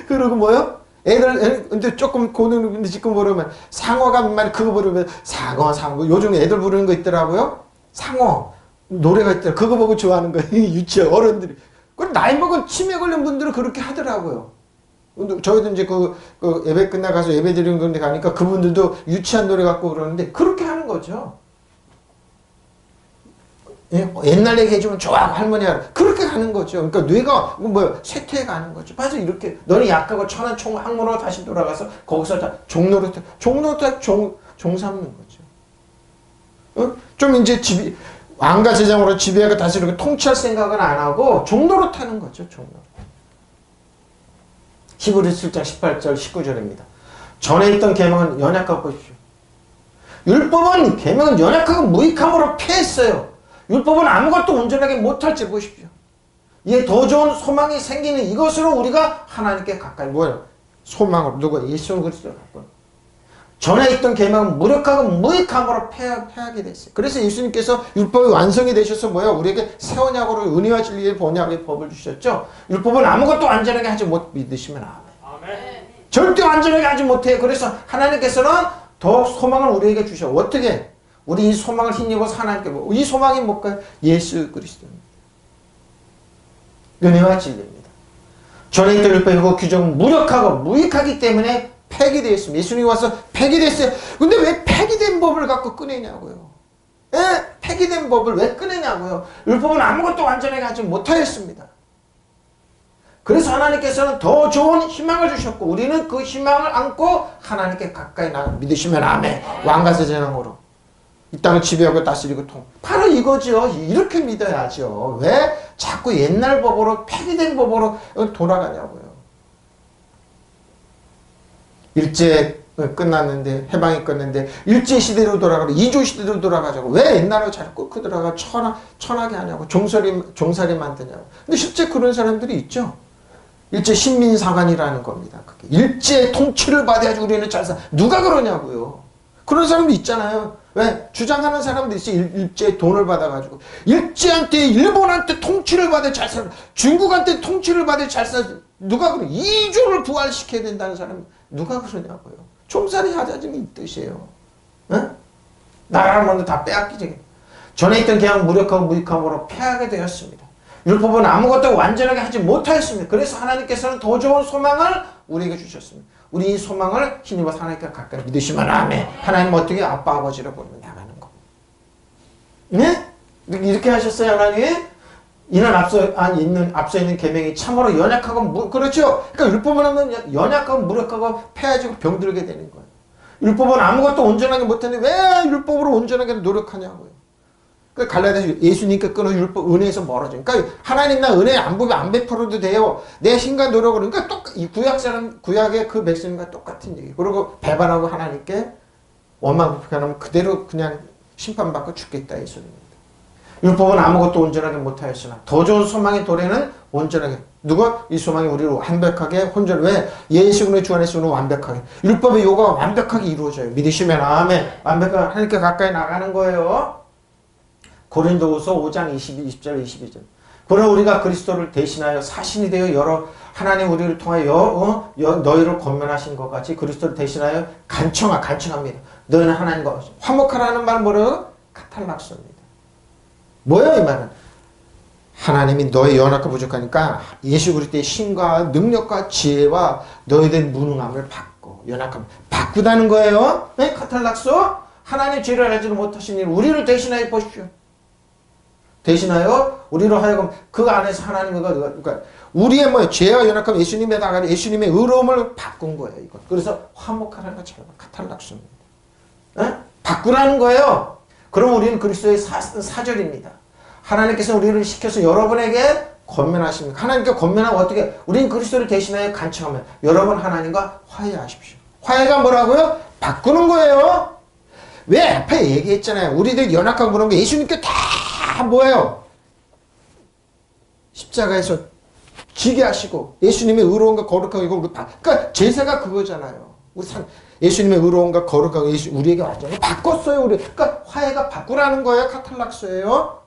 그러고 뭐요? 애들 근데 조금 고등인데 지금 부르면 상어가 말 그거 부르면 상어 요즘 애들 부르는 거 있더라고요. 상어 노래가 있더라. 그거 보고 좋아하는 거예요. 유치원 어른들이. 그 나이 먹은 치매 걸린 분들은 그렇게 하더라고요. 저희도 이제 그 예배 끝나가서 예배 드리는 건데 가니까 그분들도 유치한 노래 갖고 그러는데 그렇게 하는 거죠. 예? 옛날 얘기 해주면 좋아하고 할머니가 그렇게 가는 거죠. 그러니까 뇌가 쇠퇴해 가는 거죠. 맞아. 이렇게 너는 약하고 천한 학문으로 다시 돌아가서 거기서 다 종로 삼는 거죠. 좀 이제 왕가 제장으로 지배하고 다시 이렇게 통치할 생각은 안 하고 종로로 타는 거죠. 종로. 히브리서 7장 18절 19절입니다. 전에 있던 계명은 연약하고 보십시오. 율법은 계명은 연약하고 무익함으로 패했어요. 율법은 아무것도 온전하게 못할지 보십시오. 이에 더 좋은 소망이 생기는 이것으로 우리가 하나님께 가까이 뭐예요? 소망으로 누구? 예수 그리스도를 갖고 전에 있던 계명은 무력하고 무익함으로 패하게 됐어요. 그래서 예수님께서 율법이 완성이 되셔서 뭐야? 우리에게 새 언약으로 은혜와 진리의 번역의 법을 주셨죠. 율법은 아무것도 완전하게 하지 못 믿으시면 아멘. 절대 완전하게 하지 못해요. 그래서 하나님께서는 더욱 소망을 우리에게 주셔. 어떻게? 우리 이 소망을 힘입어서 하나님께 이 소망이 뭘까요? 예수 그리스도입니다. 은혜와 진리입니다. 전에 있던 율법이고 규정은 무력하고 무익하기 때문에 폐기되었습니다. 예수님이 와서 폐기됐어요. 근데 왜 폐기된 법을 갖고 꺼내냐고요. 예? 폐기된 법을 왜 꺼내냐고요. 율법은 아무것도 완전하게 하지 못하였습니다. 그래서 하나님께서는 더 좋은 희망을 주셨고 우리는 그 희망을 안고 하나님께 가까이 나가 믿으시면 아멘. 왕가서 재앙으로. 이 땅을 지배하고 다스리고 바로 이거죠. 이렇게 믿어야죠. 왜 자꾸 옛날 법으로 폐기된 법으로 돌아가냐고요. 일제 끝났는데 해방이 끝났는데 일제 시대로 돌아가고 이조 시대로 돌아가자고 왜 옛날로 자꾸 끌고 들어가 천하게 하냐고 종살이 만드냐고. 근데 실제 그런 사람들이 있죠. 일제 신민사관이라는 겁니다. 그게 일제 통치를 받아야지 우리는 잘 살. 누가 그러냐고요. 그런 사람도 있잖아요. 왜? 주장하는 사람도 있어요. 일제 돈을 받아가지고 일제한테 일본한테 통치를 받아 잘 살. 중국한테 통치를 받아 잘 살. 누가 그래? 이조를 부활시켜야 된다는 사람 누가 그러냐고요. 종살이 하자는 이 뜻이에요. 응? 나라를 먼저 다 빼앗기지. 전에 있던 계약 무력하고 무익함으로 패하게 되었습니다. 율법은 아무것도 완전하게 하지 못하였습니다. 그래서 하나님께서는 더 좋은 소망을 우리에게 주셨습니다. 우리 이 소망을 힘입어서 하나님께 가까이 믿으시면 아멘. 하나님 어떻게 아빠 아버지를 보면 나가는 거. 네? 이렇게 하셨어요 하나님? 이는 앞서 있는 계명이 참으로 연약하고 그렇죠. 그러니까 율법은 하면 연약하고 무력하고 패해지고 병들게 되는 거예요. 율법은 아무것도 온전하게 못하는데 왜 율법으로 온전하게 노력하냐고요. 그 갈라디아서 예수님께 끊어 율법 은혜에서 멀어져. 그러니까 하나님 나 은혜 안 베풀어도 돼요. 내 힘과 노력으로. 그러니까 이 구약의 그 백성과 똑같은 얘기. 그리고 배반하고 하나님께 원망 불평하면 그대로 그냥 심판받고 죽겠다 이 소리입니다. 율법은 아무것도 온전하게 못하였으나 더 좋은 소망의 도래는 온전하게. 누가? 이 소망이 우리를 완벽하게 혼전. 왜? 예수 그리스도의 주 안에서 우리는 완벽하게. 율법의 요구가 완벽하게 이루어져요. 믿으시면 아멘. 완벽하게 하나님께 가까이 나가는 거예요. 고린도후서 5장 20절 22절. 그러나 우리가 그리스도를 대신하여 사신이 되어 하나님 우리를 통하여 너희를 권면하신 것 같이 그리스도를 대신하여 간청합니다. 너희는 하나님과 화목하라는 말 뭐래요? 카탈락소입니다. 뭐예요 이 말은? 하나님이 너의 연약과 부족하니까 예수 그리스도의 힘과 능력과 지혜와 너희들의 무능함을 바꾸다는 거예요. 네? 카탈락소. 하나님 죄를 알지도 못하신 일 우리를 대신하여 보십시오. 대신하여 우리로 하여금 그 안에서 하나님과 그러니까 우리의 죄와 연약함 예수님에다가 예수님의 의로움을 바꾼 거예요. 이거. 그래서 화목하라는 것처럼 카탈락소입니다. 바꾸라는 거예요. 그럼 우리는 그리스도의 사절입니다. 하나님께서 우리를 시켜서 여러분에게 권면하십니다. 하나님께 권면하고 어떻게? 우리는 그리스도를 대신하여 간청하면 여러분 하나님과 화해하십시오. 화해가 뭐라고요? 바꾸는 거예요. 왜? 앞에 얘기했잖아요. 우리들 연약하고 그런 게 예수님께 다 뭐예요? 십자가에서 지게 하시고 예수님의 의로움과 거룩하고 이거 우리 그러니까 제사가 그거잖아요. 예수님의 의로움과 거룩하고 우리에게 완전히 바꿨어요. 그러니까 화해가 바꾸라는 거예요. 카탈락소예요.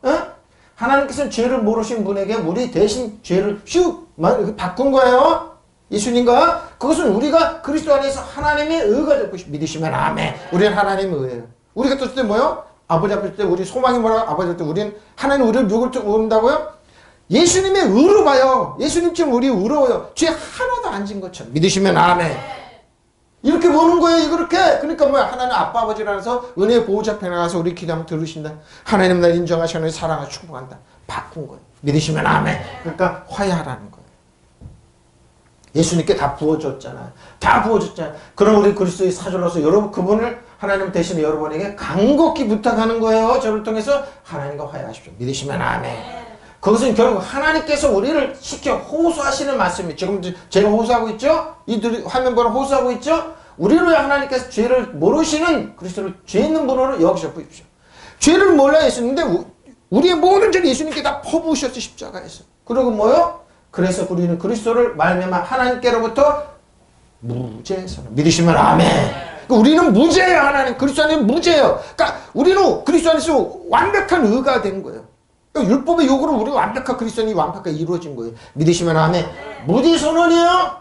하나님께서는 죄를 모르신 분에게 우리 대신 죄를 바꾼 거예요. 예수님과 그것은 우리가 그리스도 안에서 하나님의 의가 되고 믿으시면 아멘. 우리는 하나님의 의예요. 우리가 떴을 때 뭐요? 아버지 앞에 때 우리 소망이 뭐라고? 아버지 앞에 우리는 하나님 우리를 누굴 의롭다고요? 예수님의 의로 봐요. 예수님처럼 우리 의로워요. 죄 하나도 안 진 것처럼 믿으시면 아멘. 이렇게 보는 거예요. 이렇게. 그러니까 뭐야? 하나님 아빠 아버지라서 은혜의 보호자 편에 가서 우리 기도하면 들으신다. 하나님 날 인정하시고 하나님 사랑을 축복한다. 바꾼 거예요. 믿으시면 아멘. 그러니까 화해하라는 거예요. 예수님께 다 부어줬잖아요. 다 부어줬잖아요. 그럼 우리 그리스도의 사절로서 여러분 그분을 하나님 대신에 여러분에게 간곡히 부탁하는 거예요. 저를 통해서 하나님과 화해하십시오. 믿으시면 아멘. 그것은 결국 하나님께서 우리를 시켜 호소하시는 말씀이에요. 지금 제가 호소하고 있죠? 이들이 화면 보러 호소하고 있죠? 우리를 하나님께서 죄를 모르시는 그리스도를 죄 있는 분으로 여기셔 보십시오. 죄를 몰라 예수님인데 우리의 모든 죄를 예수님께 다 퍼부으셨어 십자가에서. 그리고 뭐요? 그래서 우리는 그리스도를 말미암아 하나님께로부터 무죄에서는 믿으시면 아멘. 그러니까 우리는 무죄예요. 하나님 그리스도 안에는 무죄예요. 그러니까 우리는 그리스도 안에서 완벽한 의가 된 거예요. 그러니까 율법의 요구로 우리 완벽한 그리스도인이 완벽하게 이루어진 거예요. 믿으시면 아멘. 무죄 선언이요.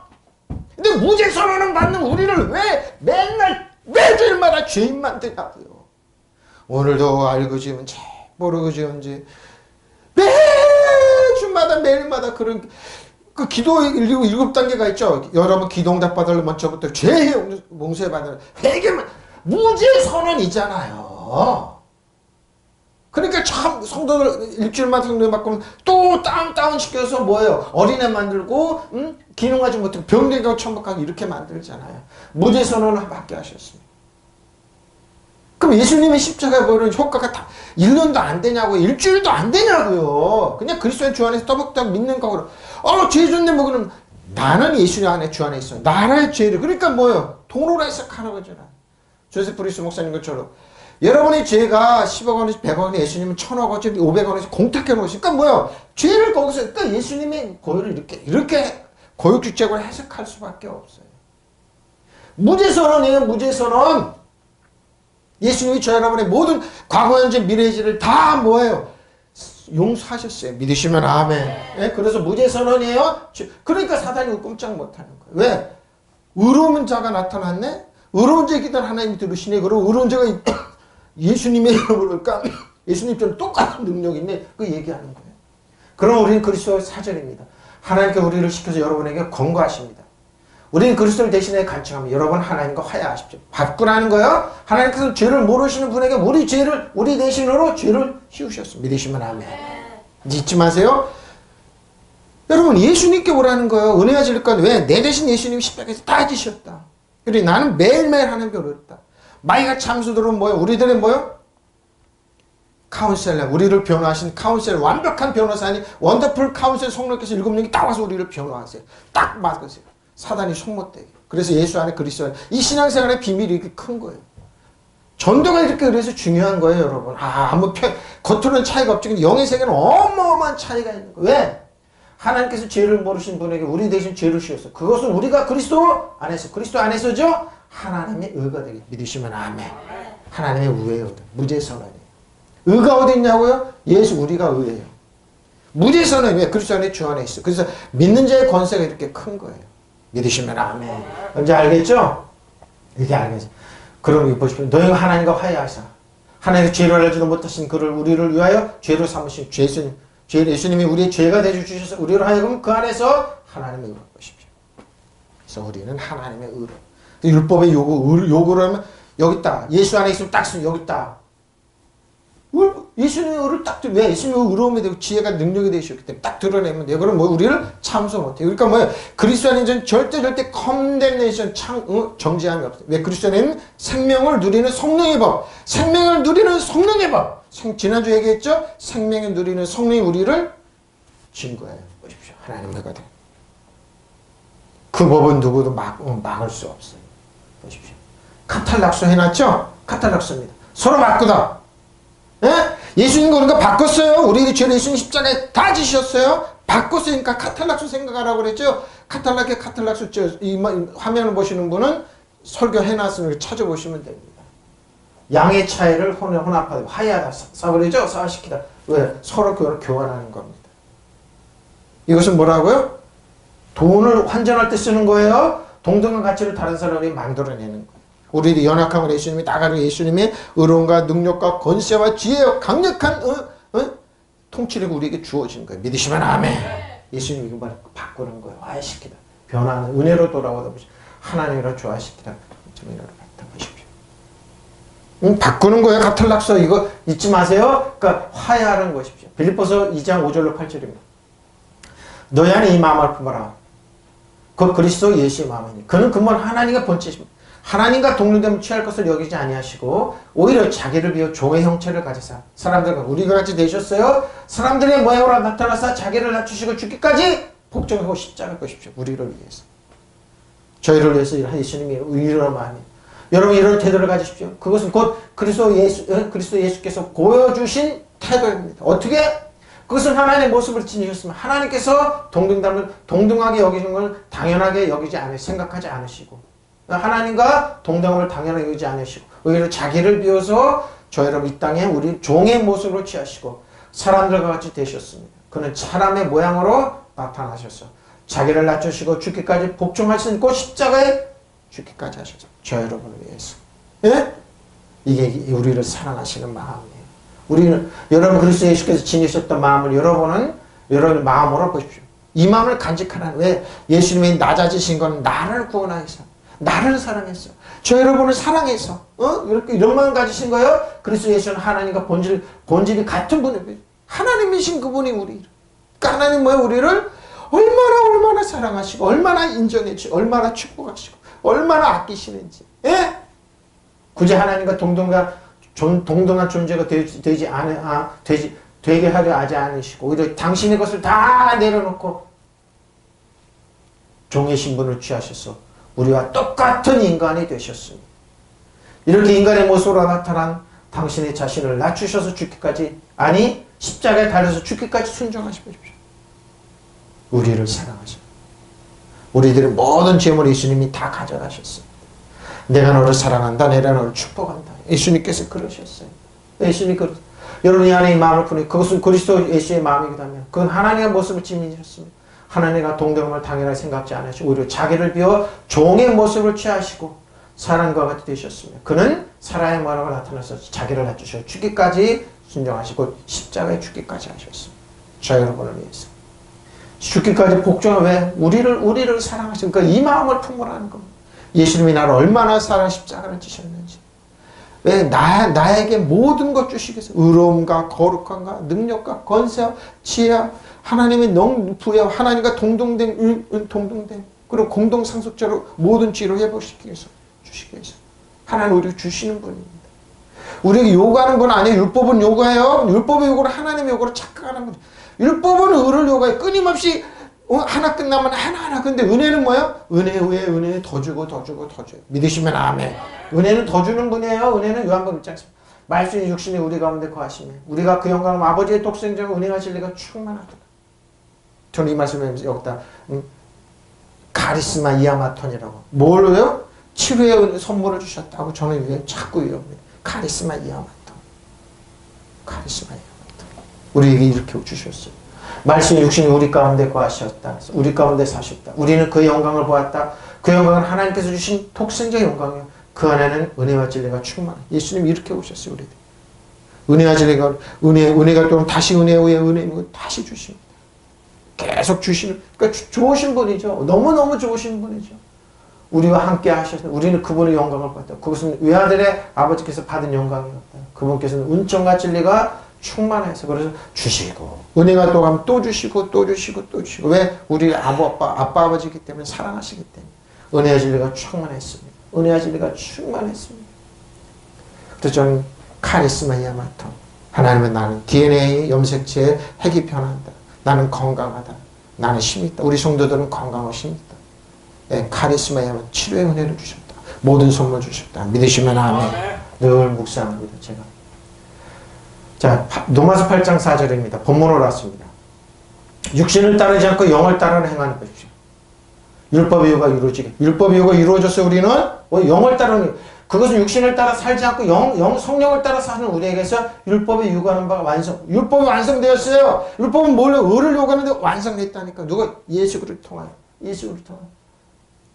근데 무죄 선언은 받는 우리를 왜 맨날 매주일마다 죄인 만드냐고요. 오늘도 알고 지은 죄 모르고 지은 죄 매주마다 매일마다 그런 그 기도 7단계가 있죠. 여러분 기도응답 받으려면 먼저부터 죄 용서 받으려 회개만 무죄 선언이잖아요. 그러니까 참 성도들 일주일만 성도 바꾸면 또 다운 시켜서 뭐예요? 어린애 만들고 기능하지 못하고 병들고 천박하고 이렇게 만들잖아요. 무죄 선언을 받게 하셨습니다. 그럼 예수님의 십자가에 보이는 효과가 다 1년도 안 되냐고, 일주일도 안 되냐고요. 그냥 그리스도의 주 안에서 떠벅떠벅 믿는 거로. 죄 줬네 뭐 그럼 나는 예수님 안에 주 안에 있어요. 나라의 죄를. 그러니까 뭐예요? 돈으로 해석하는 거잖아. 조세프 브리스 목사님 것처럼. 여러분의 죄가 10억 원에서 100억 원에 예수님은 1000억 원짜리 500원에서 공탁해 놓으시니까 뭐예요? 죄를 거기서, 그러니까 예수님의 고유를 이렇게 고육주책으로 해석할 수밖에 없어요. 무죄선언이에요, 무죄선언. 예수님이 저 여러분의 모든 과거, 현재, 미래의 죄를 다 뭐예요? 용서하셨어요. 믿으시면 아멘. 네? 그래서 무죄선언이에요. 그러니까 사단이 꼼짝 못하는 거예요. 왜? 의로운 자가 나타났네? 의로운 자의 기도를 하나님이 들으시네? 그리고 의로운 자가 예수님의 이름으로, 그러니까 예수님처럼 똑같은 능력이 있네? 그 얘기하는 거예요. 그럼 우리는 그리스도의 사절입니다. 하나님께 우리를 시켜서 여러분에게 권고하십니다. 우리는 그리스도를 대신에 간청하면 여러분 하나님과 화해하십시오. 바꾸라는 거예요. 하나님께서 죄를 모르시는 분에게 우리 대신으로 죄를 씌우셨습니다. 믿으시면 아멘. 잊지 마세요. 여러분 예수님께 오라는 거예요. 은혜가 질까? 왜? 내 대신 예수님이 십자가에서 다 지셨다. 그리고 나는 매일매일 하나님께 어렵다. 마이가 참수들은 뭐예요? 우리들의 뭐예요? 카운셀러, 우리를 변호하신 카운셀러, 완벽한 변호사니 원더풀 카운셀 성령께서 7명이 딱 와서 우리를 변호하세요. 딱 맞으세요. 사단이 속못되게. 그래서 예수 안에 그리스도 안에 이 신앙생활의 비밀이 이렇게 큰 거예요. 전도가 이렇게 그래서 중요한 거예요, 여러분. 겉으로는 차이가 없지. 근데 영의 세계는 어마어마한 차이가 있는 거예요. 왜? 하나님께서 죄를 모르신 분에게 우리 대신 죄를 씌웠어요. 그것은 우리가 그리스도 안에서죠? 하나님의 의가 되게 믿으시면 아멘. 하나님의 의예요. 무죄선언이에요. 의가 어디 있냐고요? 예수 우리가 의예요. 무죄선언이 왜? 그리스도 안에 주 안에 있어요. 그래서 믿는 자의 권세가 이렇게 큰 거예요. 믿으시면 아멘. 이제 알겠죠? 이제 알겠죠? 그럼 이거 보십시오. 너희가 하나님과 화해하사 하나님의 죄를 알지도 못하신 그를 우리를 위하여 죄로 삼으신 예수님이 우리의 죄가 되주셔서 우리를 하여금 그 안에서 하나님의 의로 보십시오. 그래서 우리는 하나님의 의로. 율법의 요구를 하면 여기 있다. 예수 안에 있으면 딱 쓰면 여기 있다. 예수님의 의를 딱 왜? 예수님의 의로움이 되고 지혜가 능력이 되셨기 때문에 딱 드러내면 돼요. 그럼 뭐 우리를 참소 못해요. 그러니까 뭐예요? 그리스도 안에는 절대 컨뎀네이션 정죄함이 없어요. 왜? 그리스도 안에는 생명을 누리는 성령의 법. 생명을 누리는 성령의 법. 지난주 얘기했죠? 생명을 누리는 성령이 우리를 증거해요. 보십시오. 하나님의 거든. 그 법은 누구도 막을 수 없어요. 보십시오. 카탈락소 해놨죠? 카탈락소입니다. 서로 바꾸다. 예? 예수님 그러니까 바꿨어요. 우리의 죄를 예수님 십자가에 다 지셨어요. 바꿨으니까 카탈락소 생각하라고 그랬죠. 카탈락소 이 화면을 보시는 분은 설교 해놨으면 찾아보시면 됩니다. 양의 차이를 혼합하다, 화해하다, 사버리죠. 사시키다. 왜? 서로 교환하는 겁니다. 이것은 뭐라고요? 돈을 환전할 때 쓰는 거예요. 동등한 가치를 다른 사람이 만들어내는 거예요. 우리들이 연약함을 예수님이 나가는 예수님의 의로움과 능력과 권세와 지혜와 강력한 통치력이 우리에게 주어진 거예요. 믿으시면 아멘. 예수님이 이거 바꾸는 거예요. 화해시키다. 변화하는 은혜로 돌아오다 보십시오. 하나님으로 좋아하시키다. 보십시오. 바꾸는 거예요. 카탈락소 이거 잊지 마세요. 그러니까 화해하는 것이십시오. 빌립보서 2장 5절로 8절입니다. 너희 안에 이 마음을 품어라. 그 그리스도 예수의 마음이니 그는 근본 하나님과 본체십니다. 하나님과 동등됨을 취할 것을 여기지 아니하시고 오히려 자기를 비워 종의 형체를 가지사 사람들과 우리가 같이 되셨어요. 사람들의 모양으로 나타나사 자기를 낮추시고 죽기까지 복종하고 십자가를 보십시오. 우리를 위해서. 저희를 위해서 예수님이 의로운 마음이. 여러분 이런 태도를 가지십시오. 그것은 곧 그리스도 예수께서 보여주신 태도입니다. 어떻게? 그것은 하나님의 모습을 지니셨으면 하나님께서 동등하게 여기는 걸 당연하게 여기지 생각하지 않으시고 하나님과 동등함을 당연하게 여기지 않으시고 오히려 자기를 비워서 저 여러분 이 땅에 우리 종의 모습으로 취하시고 사람들과 같이 되셨습니다. 그는 사람의 모양으로 나타나셔서 자기를 낮추시고 죽기까지 복종하시고 십자가에 죽기까지 하셨죠. 저 여러분을 위해서. 예? 이게 우리를 사랑하시는 마음이에요. 우리는 여러분 그리스도 예수께서 지니셨던 마음을 여러분의 마음으로 보십시오. 이 마음을 간직하라는 왜? 예수님이 낮아지신 건 나를 구원하셔서 나를 사랑했어. 저 여러분을 사랑해서 이렇게 이런 마음 가지신 거예요. 그리스도 예수는 하나님과 본질이 같은 분이에요. 하나님이신 그분이 우리를. 그러니까 하나님 뭐예요? 우리를 얼마나 사랑하시고 얼마나 인정해주시고 얼마나 축복하시고 얼마나 아끼시는지. 예? 굳이 하나님과 동등한 존재가 되게 하려 하지 않으시고 오히려 당신의 것을 다 내려놓고 종의 신분을 취하셔서 우리와 똑같은 인간이 되셨습니다. 이렇게 인간의 모습으로 나타난 당신의 자신을 낮추셔서 죽기까지, 아니 십자가에 달려서 죽기까지 순종하십시오. 우리를 사랑하십니다. 우리들의 모든 죄물을 예수님이 다 가져가셨습니다. 내가 너를 사랑한다. 내가 너를 축복한다. 예수님께서 그러셨어요. 예수님이 여러분이 안에 이 마음을 품으니 그것은 그리스도 예수의 마음이기도 하며 그건 하나님의 모습을 지니셨습니다. 하나님과 동등함을 당연하게 생각지 않으시고 오히려 자기를 비워 종의 모습을 취하시고 사람과 같이 되셨습니다. 그는 사람의 모양으로 나타나서 자기를 낮추셔 죽기까지 순종하시고 십자가에 죽기까지 하셨습니다. 저 여러분을 위해서 죽기까지 복종을 왜? 우리를 사랑하시니까 이 마음을 품으라는 겁니다. 예수님이 나를 얼마나 사랑 십자가를 지셨는지. 왜 나에게 모든 것 주시기 위해서 의로움과 거룩함과 능력과 권세와 지혜와 하나님의 부여 하나님과 동등됨 그리고 공동상속자로 모든 지혜로 회복시키기 위해서 주시기 위해서 하나님 우리에게 주시는 분입니다. 우리에게 요구하는 분 아니에요. 율법은 요구해요. 율법의 요구를 하나님의 요구로 착각하는 분. 율법은 의를 요구해. 끊임없이 하나 끝나면 하나. 근데 은혜는 뭐예요? 은혜 후에 은혜 더 주고 더 주고 더 줘요. 믿으시면 아멘. 은혜는 더 주는 분이에요. 은혜는 요한복음 1장 말씀이 육신이 우리 가운데 거하시며 우리가 그 영광을 아버지의 독생자와 은혜와 진리가 충만하더라. 저는 이 말씀을 여기다 카리스마 이아마톤이라고. 뭘로요? 치료의 선물을 주셨다고 저는 이게 자꾸 이럽니다. 카리스마 이아마톤. 카리스마 이아마톤. 우리에게 이렇게 주셨어요. 말씀이 육신이 우리 가운데 거하셨다. 우리 가운데 사셨다. 우리는 그 영광을 보았다. 그 영광은 하나님께서 주신 독생자의 영광이요. 그 안에는 은혜와 진리가 충만해. 예수님이 이렇게 오셨어요. 우리들. 은혜와 진리가 은혜가 또 다시 은혜 후에 은혜 다시 주십니다. 계속 주시는, 그러니까 좋으신 분이죠. 너무너무 좋으신 분이죠. 우리와 함께 하셔서 우리는 그분의 영광을 받았다. 그것은 외아들의 아버지께서 받은 영광이었다. 그분께서는 은총과 진리가 충만해서 그래서 주시고 은혜가 또 가면 또 주시고 또 주시고 또 주시고. 왜? 우리 아빠 아버지이기 때문에 사랑하시기 때문에 은혜와 진리가 충만했습니다. 은혜와 진리가 충만했습니다. 그래서 저는 카리스마 이아마톤. 하나님은 나는 DNA 염색체의 핵이 변한다. 나는 건강하다. 나는 힘이 있다. 우리 성도들은 건강하고 힘이 있다. 네, 카리스마 이아마톤. 치료의 은혜를 주셨다. 모든 선물 주셨다. 믿으시면 아멘. 늘 묵상합니다. 제가. 자, 로마서 8장 4절입니다. 본문으로 왔습니다. 육신을 따르지 않고 영을 따르는 행하는 것이죠. 율법의 요구가 이루어지게. 율법의 요구가 이루어져서 우리는 영을 따르는, 그것은 육신을 따라 살지 않고 성령을 따라 사는 우리에게서 율법의 요구하는 바가 율법이 완성되었어요. 율법은 뭘요? 의를 요구하는데 완성됐다니까. 누가? 예수를 통하여. 예수를 통하여.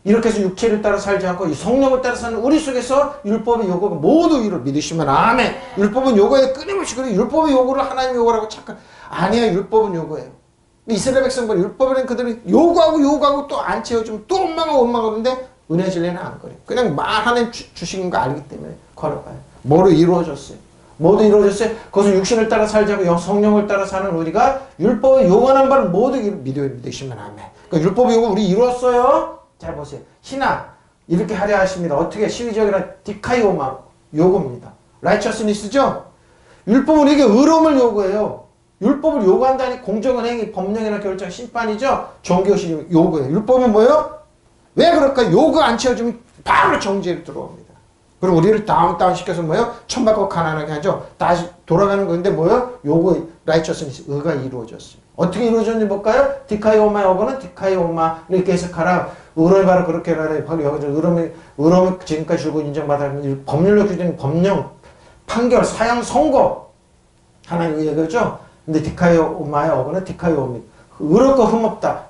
이렇게 해서 육체를 따라 살지 않고 성령을 따라 사는 우리 속에서 율법의 요구가 모두 믿으시면 아멘. 율법은 요구에 끊임없이 그래. 율법의 요구를 하나님의 요구라고 착각. 아니야. 율법은 요구예요. 이스라엘 백성들 율법에는 그들이 요구하고 또 안 채워주면 또 원망하는데 은혜 진리는 안 그래요. 그냥 하나님 주신 거 알기 때문에 걸어가요. 뭐로 이루어졌어요? 모두 이루어졌어요. 그것은 육신을 따라 살지 않고 성령을 따라 사는 우리가 율법의 요구하는 바를 모두 믿으시면 아멘. 그러니까 율법의 요구 우리 이루었어요. 잘 보세요. 신앙 이렇게 하려 하십니다. 어떻게? 시위적이라 디카이오마 요구입니다. 라이처스니스죠? 율법은 우리에게 의로움을 요구해요. 율법을 요구한다니 공정한 행위, 법령이나 결정, 심판이죠? 종교심 요구해요. 율법은 뭐예요? 왜 그럴까? 요구 안 채워주면 바로 정죄로 들어옵니다. 그리고 우리를 다운 시켜서 뭐예요? 천박하고 가난하게 하죠? 다시 돌아가는 건데 뭐예요? 요구, 라이처스니스, 의가 이루어졌습니다. 어떻게 이루어졌는지 볼까요? 디카이오마의 어거는 디카이오마 이렇게 해석하라. 의로움이 바로 그렇게 하라. 바로 여기서 의로움이 지금까지 주고 인정받았는 법률로 규정된 법령, 판결, 사형, 선고 하나님 얘기죠. 근데 디카이오마의 어거는 디카이오입니다. 의롭고 흠없다.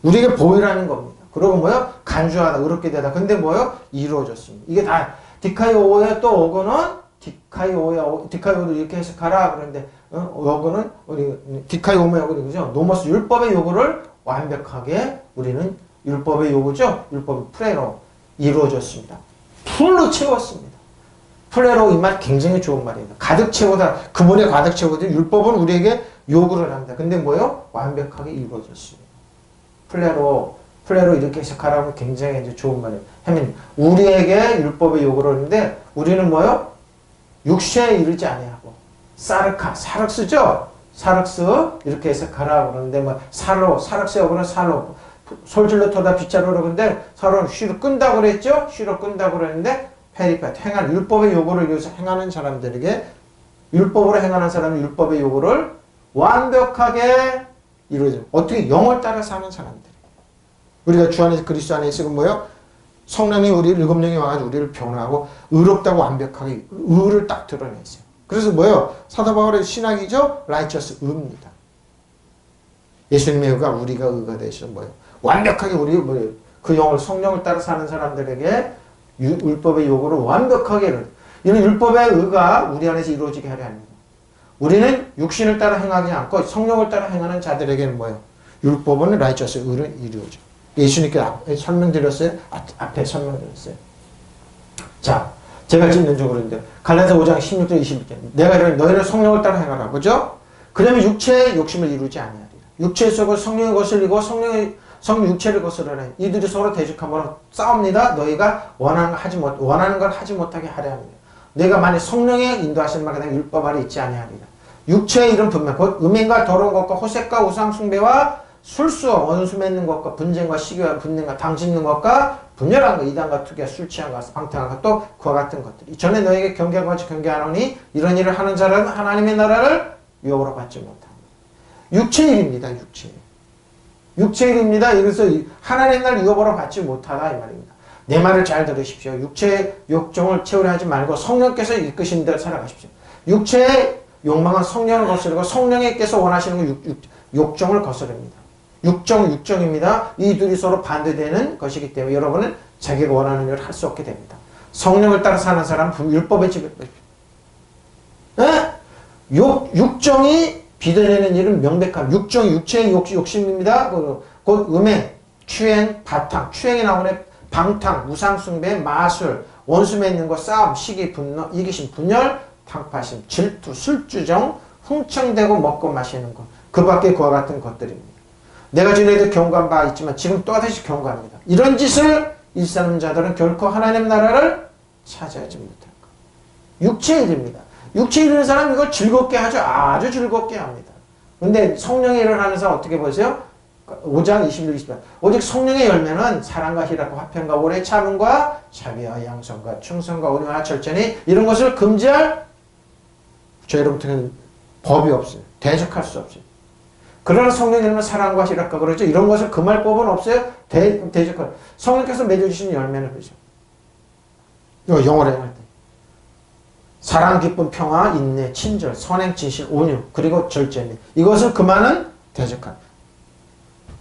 우리에게 보이라는 겁니다. 그리고 뭐요? 간주하다, 의롭게 되다. 근데 뭐요? 이루어졌습니다. 이게 다 디카이오의 또 어거는 디카이오를 이렇게 해석하라. 그런데 어거는 우리 디카이오마의 어거는 그죠? 노모스 율법의 요구를 완벽하게 우리는 율법의 요구죠. 율법의 프레로 이루어졌습니다. 풀로 채웠습니다. 플레로 이 말 굉장히 좋은 말입니다. 가득 채우다. 그분의 가득 채우다. 율법은 우리에게 요구를 합니다. 근데 뭐요? 완벽하게 이루어졌습니다. 플레로 이렇게 해석하라면 굉장히 이제 좋은 말이에요. 하면 우리에게 율법의 요구를 하는데 우리는 뭐요? 육체에 이르지 아니하고 사르카, 사륵스죠? 사륵스 이렇게 해서 가라 그러는데 뭐 살로, 사륵스에 오고는 살로 솔질로 터다 빗자루로 그런데 서로 쉬로 끈다고 그랬죠? 쉬로 끈다고 그랬는데 페리파, 행한 율법의 요구를 위해서 행하는 사람들에게 율법으로 행하는 사람은 율법의 요구를 완벽하게 이루어져. 어떻게 영을 따라 사는 사람들. 우리가 주 안에서 그리스도 안에 있으면 뭐예요? 성령이 우리를 일곱 명이 와가지고 우리를 변화하고 의롭다고 완벽하게 의를 딱 드러냈어요. 그래서 뭐예요? 사도 바울의 신학이죠? righteous, 의입니다. 예수님의 의가 우리가 의가 되셔서 뭐예요? 완벽하게 우리 뭐예요? 그 영을 성령을 따라 사는 사람들에게 율법의 요구를 완벽하게 이런 율법의 의가 우리 안에서 이루어지게 하려 합니다. 우리는 육신을 따라 행하지 않고 성령을 따라 행하는 자들에게는 뭐예요? 율법은 righteous, 의를 이루어져. 예수님께 설명드렸어요? 앞에 설명드렸어요. 자, 제가 지금 연적으로 했는데 갈라디아서 5장 16절 21절 내가 이런 너희는 성령을 따라 행하라. 그죠? 그러면 육체의 욕심을 이루지 아니하리라. 육체 속을 성령이 거슬리고 육체를 거스르라. 이들이 서로 대적함으로 싸웁니다. 너희가 원하는 걸 하지 못하게 하려 합니다. 내가 만약 성령의 인도하시는 말과 율법 아래 있지 아니하리라. 육체의 일은 분명 곧 음행과 더러운 것과 호색과 우상 숭배와 술수와 원수 맺는 것과 분쟁과 시기와 분쟁과 당 짓는 것과 분열한 것, 이단과 투기와 술 취한 것, 방탕한 것, 또 그와 같은 것들. 이전에 너에게 경계하고 같이 경계하노니 이런 일을 하는 자는 하나님의 나라를 유혹으로 받지 못합니다. 육체의 일입니다. 육체의 일입니다. 그래서 하나님의 날 유혹으로 받지 못하다 이 말입니다. 내 말을 잘 들으십시오. 육체의 욕정을 채우려 하지 말고 성령께서 이끄신 대로 살아가십시오. 육체의 욕망은 성령을 거스르고 성령께서 원하시는 욕정을 거스릅니다. 육정입니다. 이 둘이 서로 반대되는 것이기 때문에 여러분은 자기가 원하는 일을 할 수 없게 됩니다. 성령을 따라 사는 사람은 율법의 집에 육정이 빚어내는 일은 명백한 육체의 욕심입니다. 곧 음행, 추행, 바탕, 추행에 나오는 방탕, 우상숭배, 마술, 원수 맺는 것, 싸움, 시기, 분노, 이기심, 분열, 탕파심, 질투, 술주정, 흥청대고 먹고 마시는 것. 그 밖에 그와 같은 것들입니다. 내가 전에도 경고한 바 있지만 지금 또다시 경고합니다. 이런 짓을 일삼는 자들은 결코 하나님 나라를 차지하지 못할 것. 육체의 일입니다. 육체의 일을 하는 사람은 이걸 즐겁게 하죠. 아주 즐겁게 합니다. 근데 성령의 일을 하는 사람 어떻게 보세요? 5장 21, 28. 오직 성령의 열매는 사랑과 희락과 화평과 오래 참음과 자비와 양선과 충성과 온유와 절제니 이런 것을 금지할 여러분들은 법이 없어요. 대적할 수 없어요. 그러나 성령의 열매는 사랑과 희락과 그러죠. 이런 것을 금할 법은 없어요. 대적할. 성령께서 맺어주신 열매는 그죠. 영어로 행할 때. 사랑, 기쁨, 평화, 인내, 친절, 선행, 진실, 온유, 그리고 절제니 이것을 금하는 대적한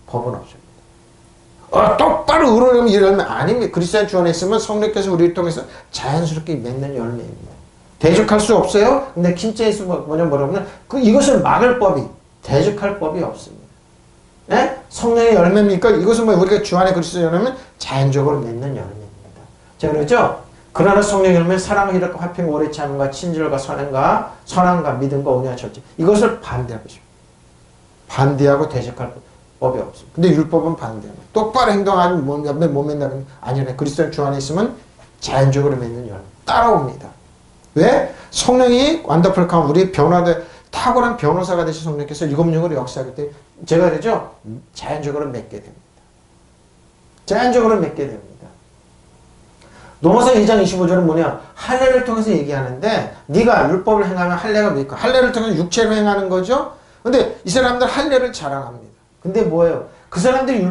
법은 없습니다. 똑바로 의로우면 이 열매 아닙니다. 그리스도의 주 안에 있으면 성령께서 우리를 통해서 자연스럽게 맺는 열매입니다. 대적할 수 없어요. 근데 킨자에서 뭐냐면 이것을 막을 법이 대적할 법이 없습니다. 네? 성령의 열매입니까? 이것은 우리가 주 안에 그리스도의 열매는 자연적으로 맺는 열매입니다. 자, 그렇죠? 그러나 성령의 열매는 사랑과 희락과 화평과 오래 참음과 친절과 선함과 믿음과 온유와 절제. 이것을 반대하고 있습니다. 반대하고 대적할 법이 없습니다. 근데 율법은 반대합니다. 똑바로 행동하면 못 맺나면 아니요. 그리스도의 주 안에 있으면 자연적으로 맺는 열매. 따라옵니다. 왜? 성령이 완더풀한 우리 변화돼 탁월한 변호사가 되신 성령께서 일곱 영으로 역사하기 때문에 제가 되죠? 자연적으로 맺게 됩니다. 자연적으로 맺게 됩니다. 로마서 2장 25절은 뭐냐? 할례를 통해서 얘기하는데 네가 율법을 행하면 할례가 뭡니까? 할례를 통해서 육체로 행하는 거죠? 근데 이 사람들 할례를 자랑합니다. 근데 뭐예요? 그 사람들이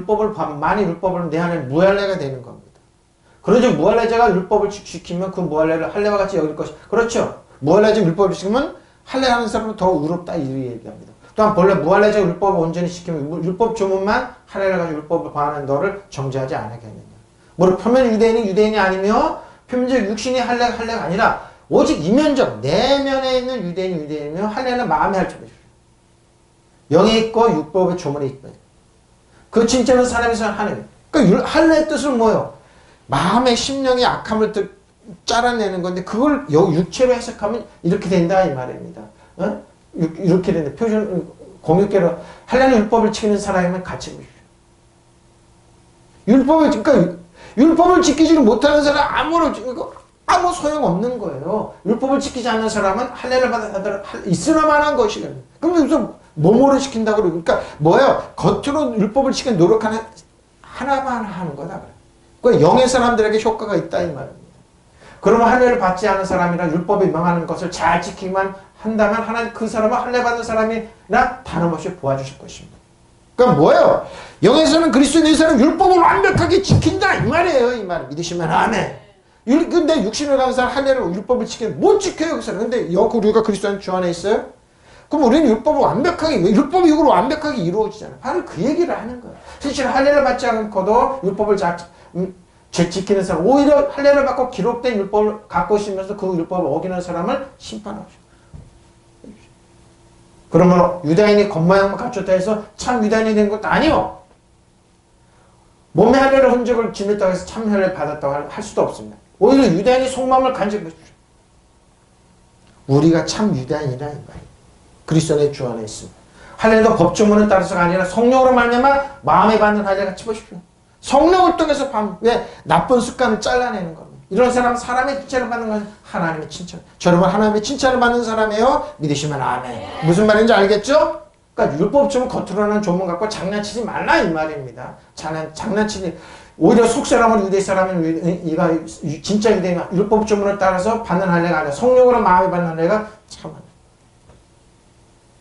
많이 율법을 내 안에 무할례가 되는 겁니다. 그러죠. 무할례자가 율법을 지키면 그 무할례를 할례와 같이 여길 것이 그렇죠. 무할례자 율법을 지키면 할례하는 사람은 더 의롭다 이 얘기합니다. 또한 본래 무할례자 율법을 온전히 지키면 율법 조문만 할례를 가지고 율법을 범하는 너를 정죄하지 않겠느냐. 뭐 표면 유대인이 아니며 표면적 육신이 할례가 아니라 오직 이면적 내면에 있는 유대인이며 할례는 마음에 할 줄이죠. 영에 있고 율법의 조문에 있고 그 진짜는 사람에서 하는 그러니까 할례의 뜻은 뭐예요? 마음의 심령의 악함을 짜라내는 건데 그걸 육체로 해석하면 이렇게 된다 이 말입니다. 이렇게 된다. 표준 공육계로 할례는 율법을 지키는 사람이면 같이 율법을 지키지 못하는 사람 아무 소용없는 거예요. 율법을 지키지 않는 사람은 할례를 받아 있으나만 한 것이거든요. 그럼 무슨 몸으로 시킨다고 그러니까 뭐예요? 겉으로 율법을 지키는 노력하는 하나만 하는 거다. 그러니까 영의 사람들에게 효과가 있다 이 말입니다. 그러면 할례를 받지 않은 사람이나 율법에 명하는 것을 잘 지키기만 한다면 하나님 그 사람은 할례 받는 사람이나 다름없이 보아주실 것입니다. 그러니까 뭐예요? 영에서는 그리스도인의 사람 율법을 완벽하게 지킨다 이 말이에요. 이 말 믿으시면 아멘. 근데 육신을 가는 사람 할례를 율법을 지키는 못 지켜요 그 사람. 근데 우리가 그리스도 주 안에 있어요? 그럼 우리는 율법을 완벽하게 율법이 육으로 완벽하게 이루어지잖아요. 바로 그 얘기를 하는 거예요. 실제로 할례를 받지 않고도 율법을 지키는 사람 오히려 할례를 받고 기록된 율법을 갖고 있으면서 그 율법을 어기는 사람을 심판하죠. 그러면 유다인이 겉모양만 갖췄다 해서 참 유다인이 된 것도 아니요. 몸의 할례를 흔적을 지녔다고 해서 참 할례를 받았다고 할 수도 없습니다. 오히려 유다인이 속마음을 간직했죠. 우리가 참 유다인이라 이 말이에요. 그리스도의 주 안에 있습니다. 할례도 법조문에 따라서가 아니라 성령으로 말미암아 마음에 받는 할례 같이 보십시오. 성령을 통해서 왜 나쁜 습관을 잘라내는 겁니다. 이런 사람은 사람의 칭찬을 받는 것은 하나님의 칭찬. 저러면 하나님의 칭찬을 받는 사람이에요. 믿으시면 아멘. 무슨 말인지 알겠죠? 그러니까 율법조문 겉으로는 조문 갖고 장난치지 말라 이 말입니다. 장난치지 오히려 속사람은 유대 사람은 이가 진짜 유대인 율법조문을 따라서 받는 할례가 아니라 성령으로 마음에 받는 할례가 참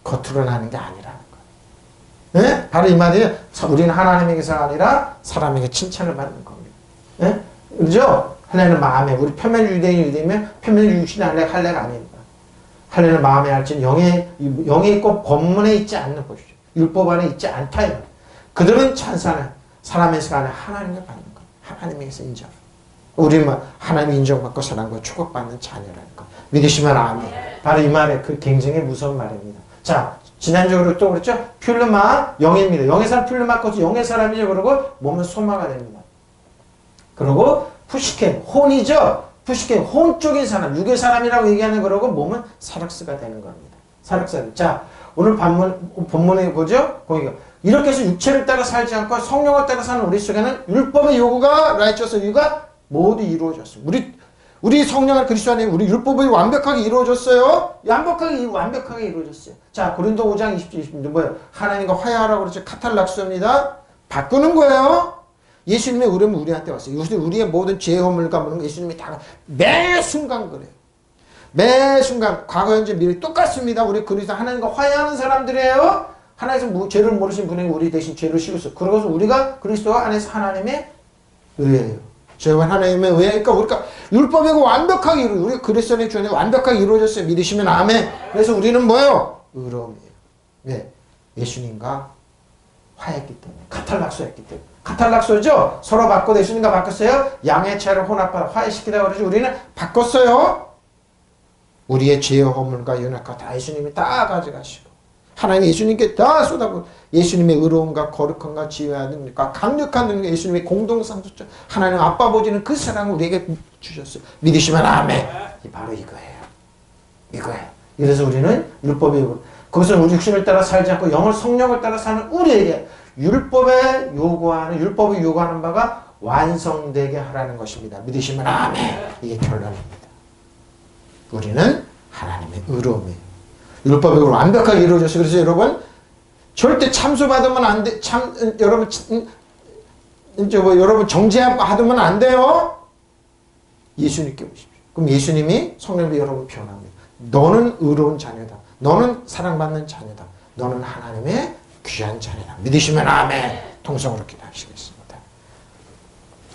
겉으로는 하는 게 아니라는 거예요. 네? 바로 이 말이에요. 우리는 하나님에게서가 아니라 사람에게 칭찬을 받는 겁니다. 네? 그렇죠? 할례는 마음에 우리 표면 유대인이면 표면 육신의 할례가 아닙니다. 할례는 마음에 할지는 영에 있고 법문에 있지 않는 것이죠. 율법 안에 있지 않다. 그들은 찬사는 사람에서가 아니라 하나님을 받는 것. 하나님에게서 인정. 우리는 하나님 인정받고 사랑과 축복받는 자녀라는 것. 믿으시면 아멘. 바로 이 말의 그 굉장히 무서운 말입니다. 자, 지난주로 또 그랬죠? 필르마 영입니다. 영의 사람 필르마 거지 영의 사람이죠. 그러고 몸은 소마가 됩니다. 그리고 푸시켄 혼이죠. 푸시켄 혼 쪽인 사람 육의 사람이라고 얘기하는 거라고 몸은 사락스가 되는 겁니다. 사락스. 자, 오늘 본문에 보죠. 거기가 이렇게 해서 육체를 따라 살지 않고 성령을 따라 사는 우리 속에는 율법의 요구가 라이처스 요구가 모두 이루어졌습니다. 우리 성령을 그리스도 안에 우리 율법이 완벽하게 이루어졌어요. 완벽하게 이루어졌어요. 자, 고린도 5장 20절 뭐예요? 하나님과 화해하라고 그러죠. 카탈락스입니다. 바꾸는 거예요. 예수님의 의뢰는 우리한테 왔어요. 우리의 모든 죄의 허물과 모든 예수님이 다 매 순간 그래요. 매 순간 과거 현재 미래 똑같습니다. 우리 그리스도 하나님과 화해하는 사람들이에요. 하나님께서 죄를 모르신 분이 우리 대신 죄를 씌웠어요. 그러고서 우리가 그리스도 안에서 하나님의 의뢰예요. 죄와 하나님의 의뢰. 그러니까 우리가 율법이고 완벽하게 우리 그리스도의 주 안에 완벽하게 이루어졌어요. 믿으시면 아멘. 그래서 우리는 뭐예요? 의로움이에요. 왜? 예수님과 화했기 때문에. 카탈락소했기 때문에. 카탈락소죠? 서로 바꿔도 예수님과 바꿨어요. 양의 차를 혼합하다 화해시키다 그러죠. 우리는 바꿨어요. 우리의 죄의 허물과 연약과 다 예수님이 다 가져가시고 하나님 예수님께 다 쏟아부어 예수님의 의로움과 거룩함과 지혜와 능력과 강력한 능력 예수님의 공동상속자 하나님 아빠 아버지는 그 사랑을 우리에게 주셨어요. 믿으시면 아멘. 바로 이거예요. 그래서 우리는 율법의 그것은 우리 육신을 따라 살지 않고 영을 성령을 따라 사는 우리에게 율법이 요구하는 바가 완성되게 하라는 것입니다. 믿으시면 아멘. 이게 결론입니다. 우리는 하나님의 의로움이에요. 율법이 완벽하게 이루어졌어요. 그래서 여러분 절대 참소받으면 안 돼. 여러분 정죄받으면 안 돼요. 예수님께 오십시오. 그럼 예수님이 성령으로 여러분 표현합니다. 너는 의로운 자녀다. 너는 사랑받는 자녀다. 너는 하나님의 귀한 자녀다. 믿으시면 아멘. 통성으로 기도하시겠습니다.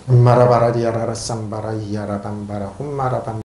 마라바라 리아라라 쌈바라 이야라 반바라 홈마라 반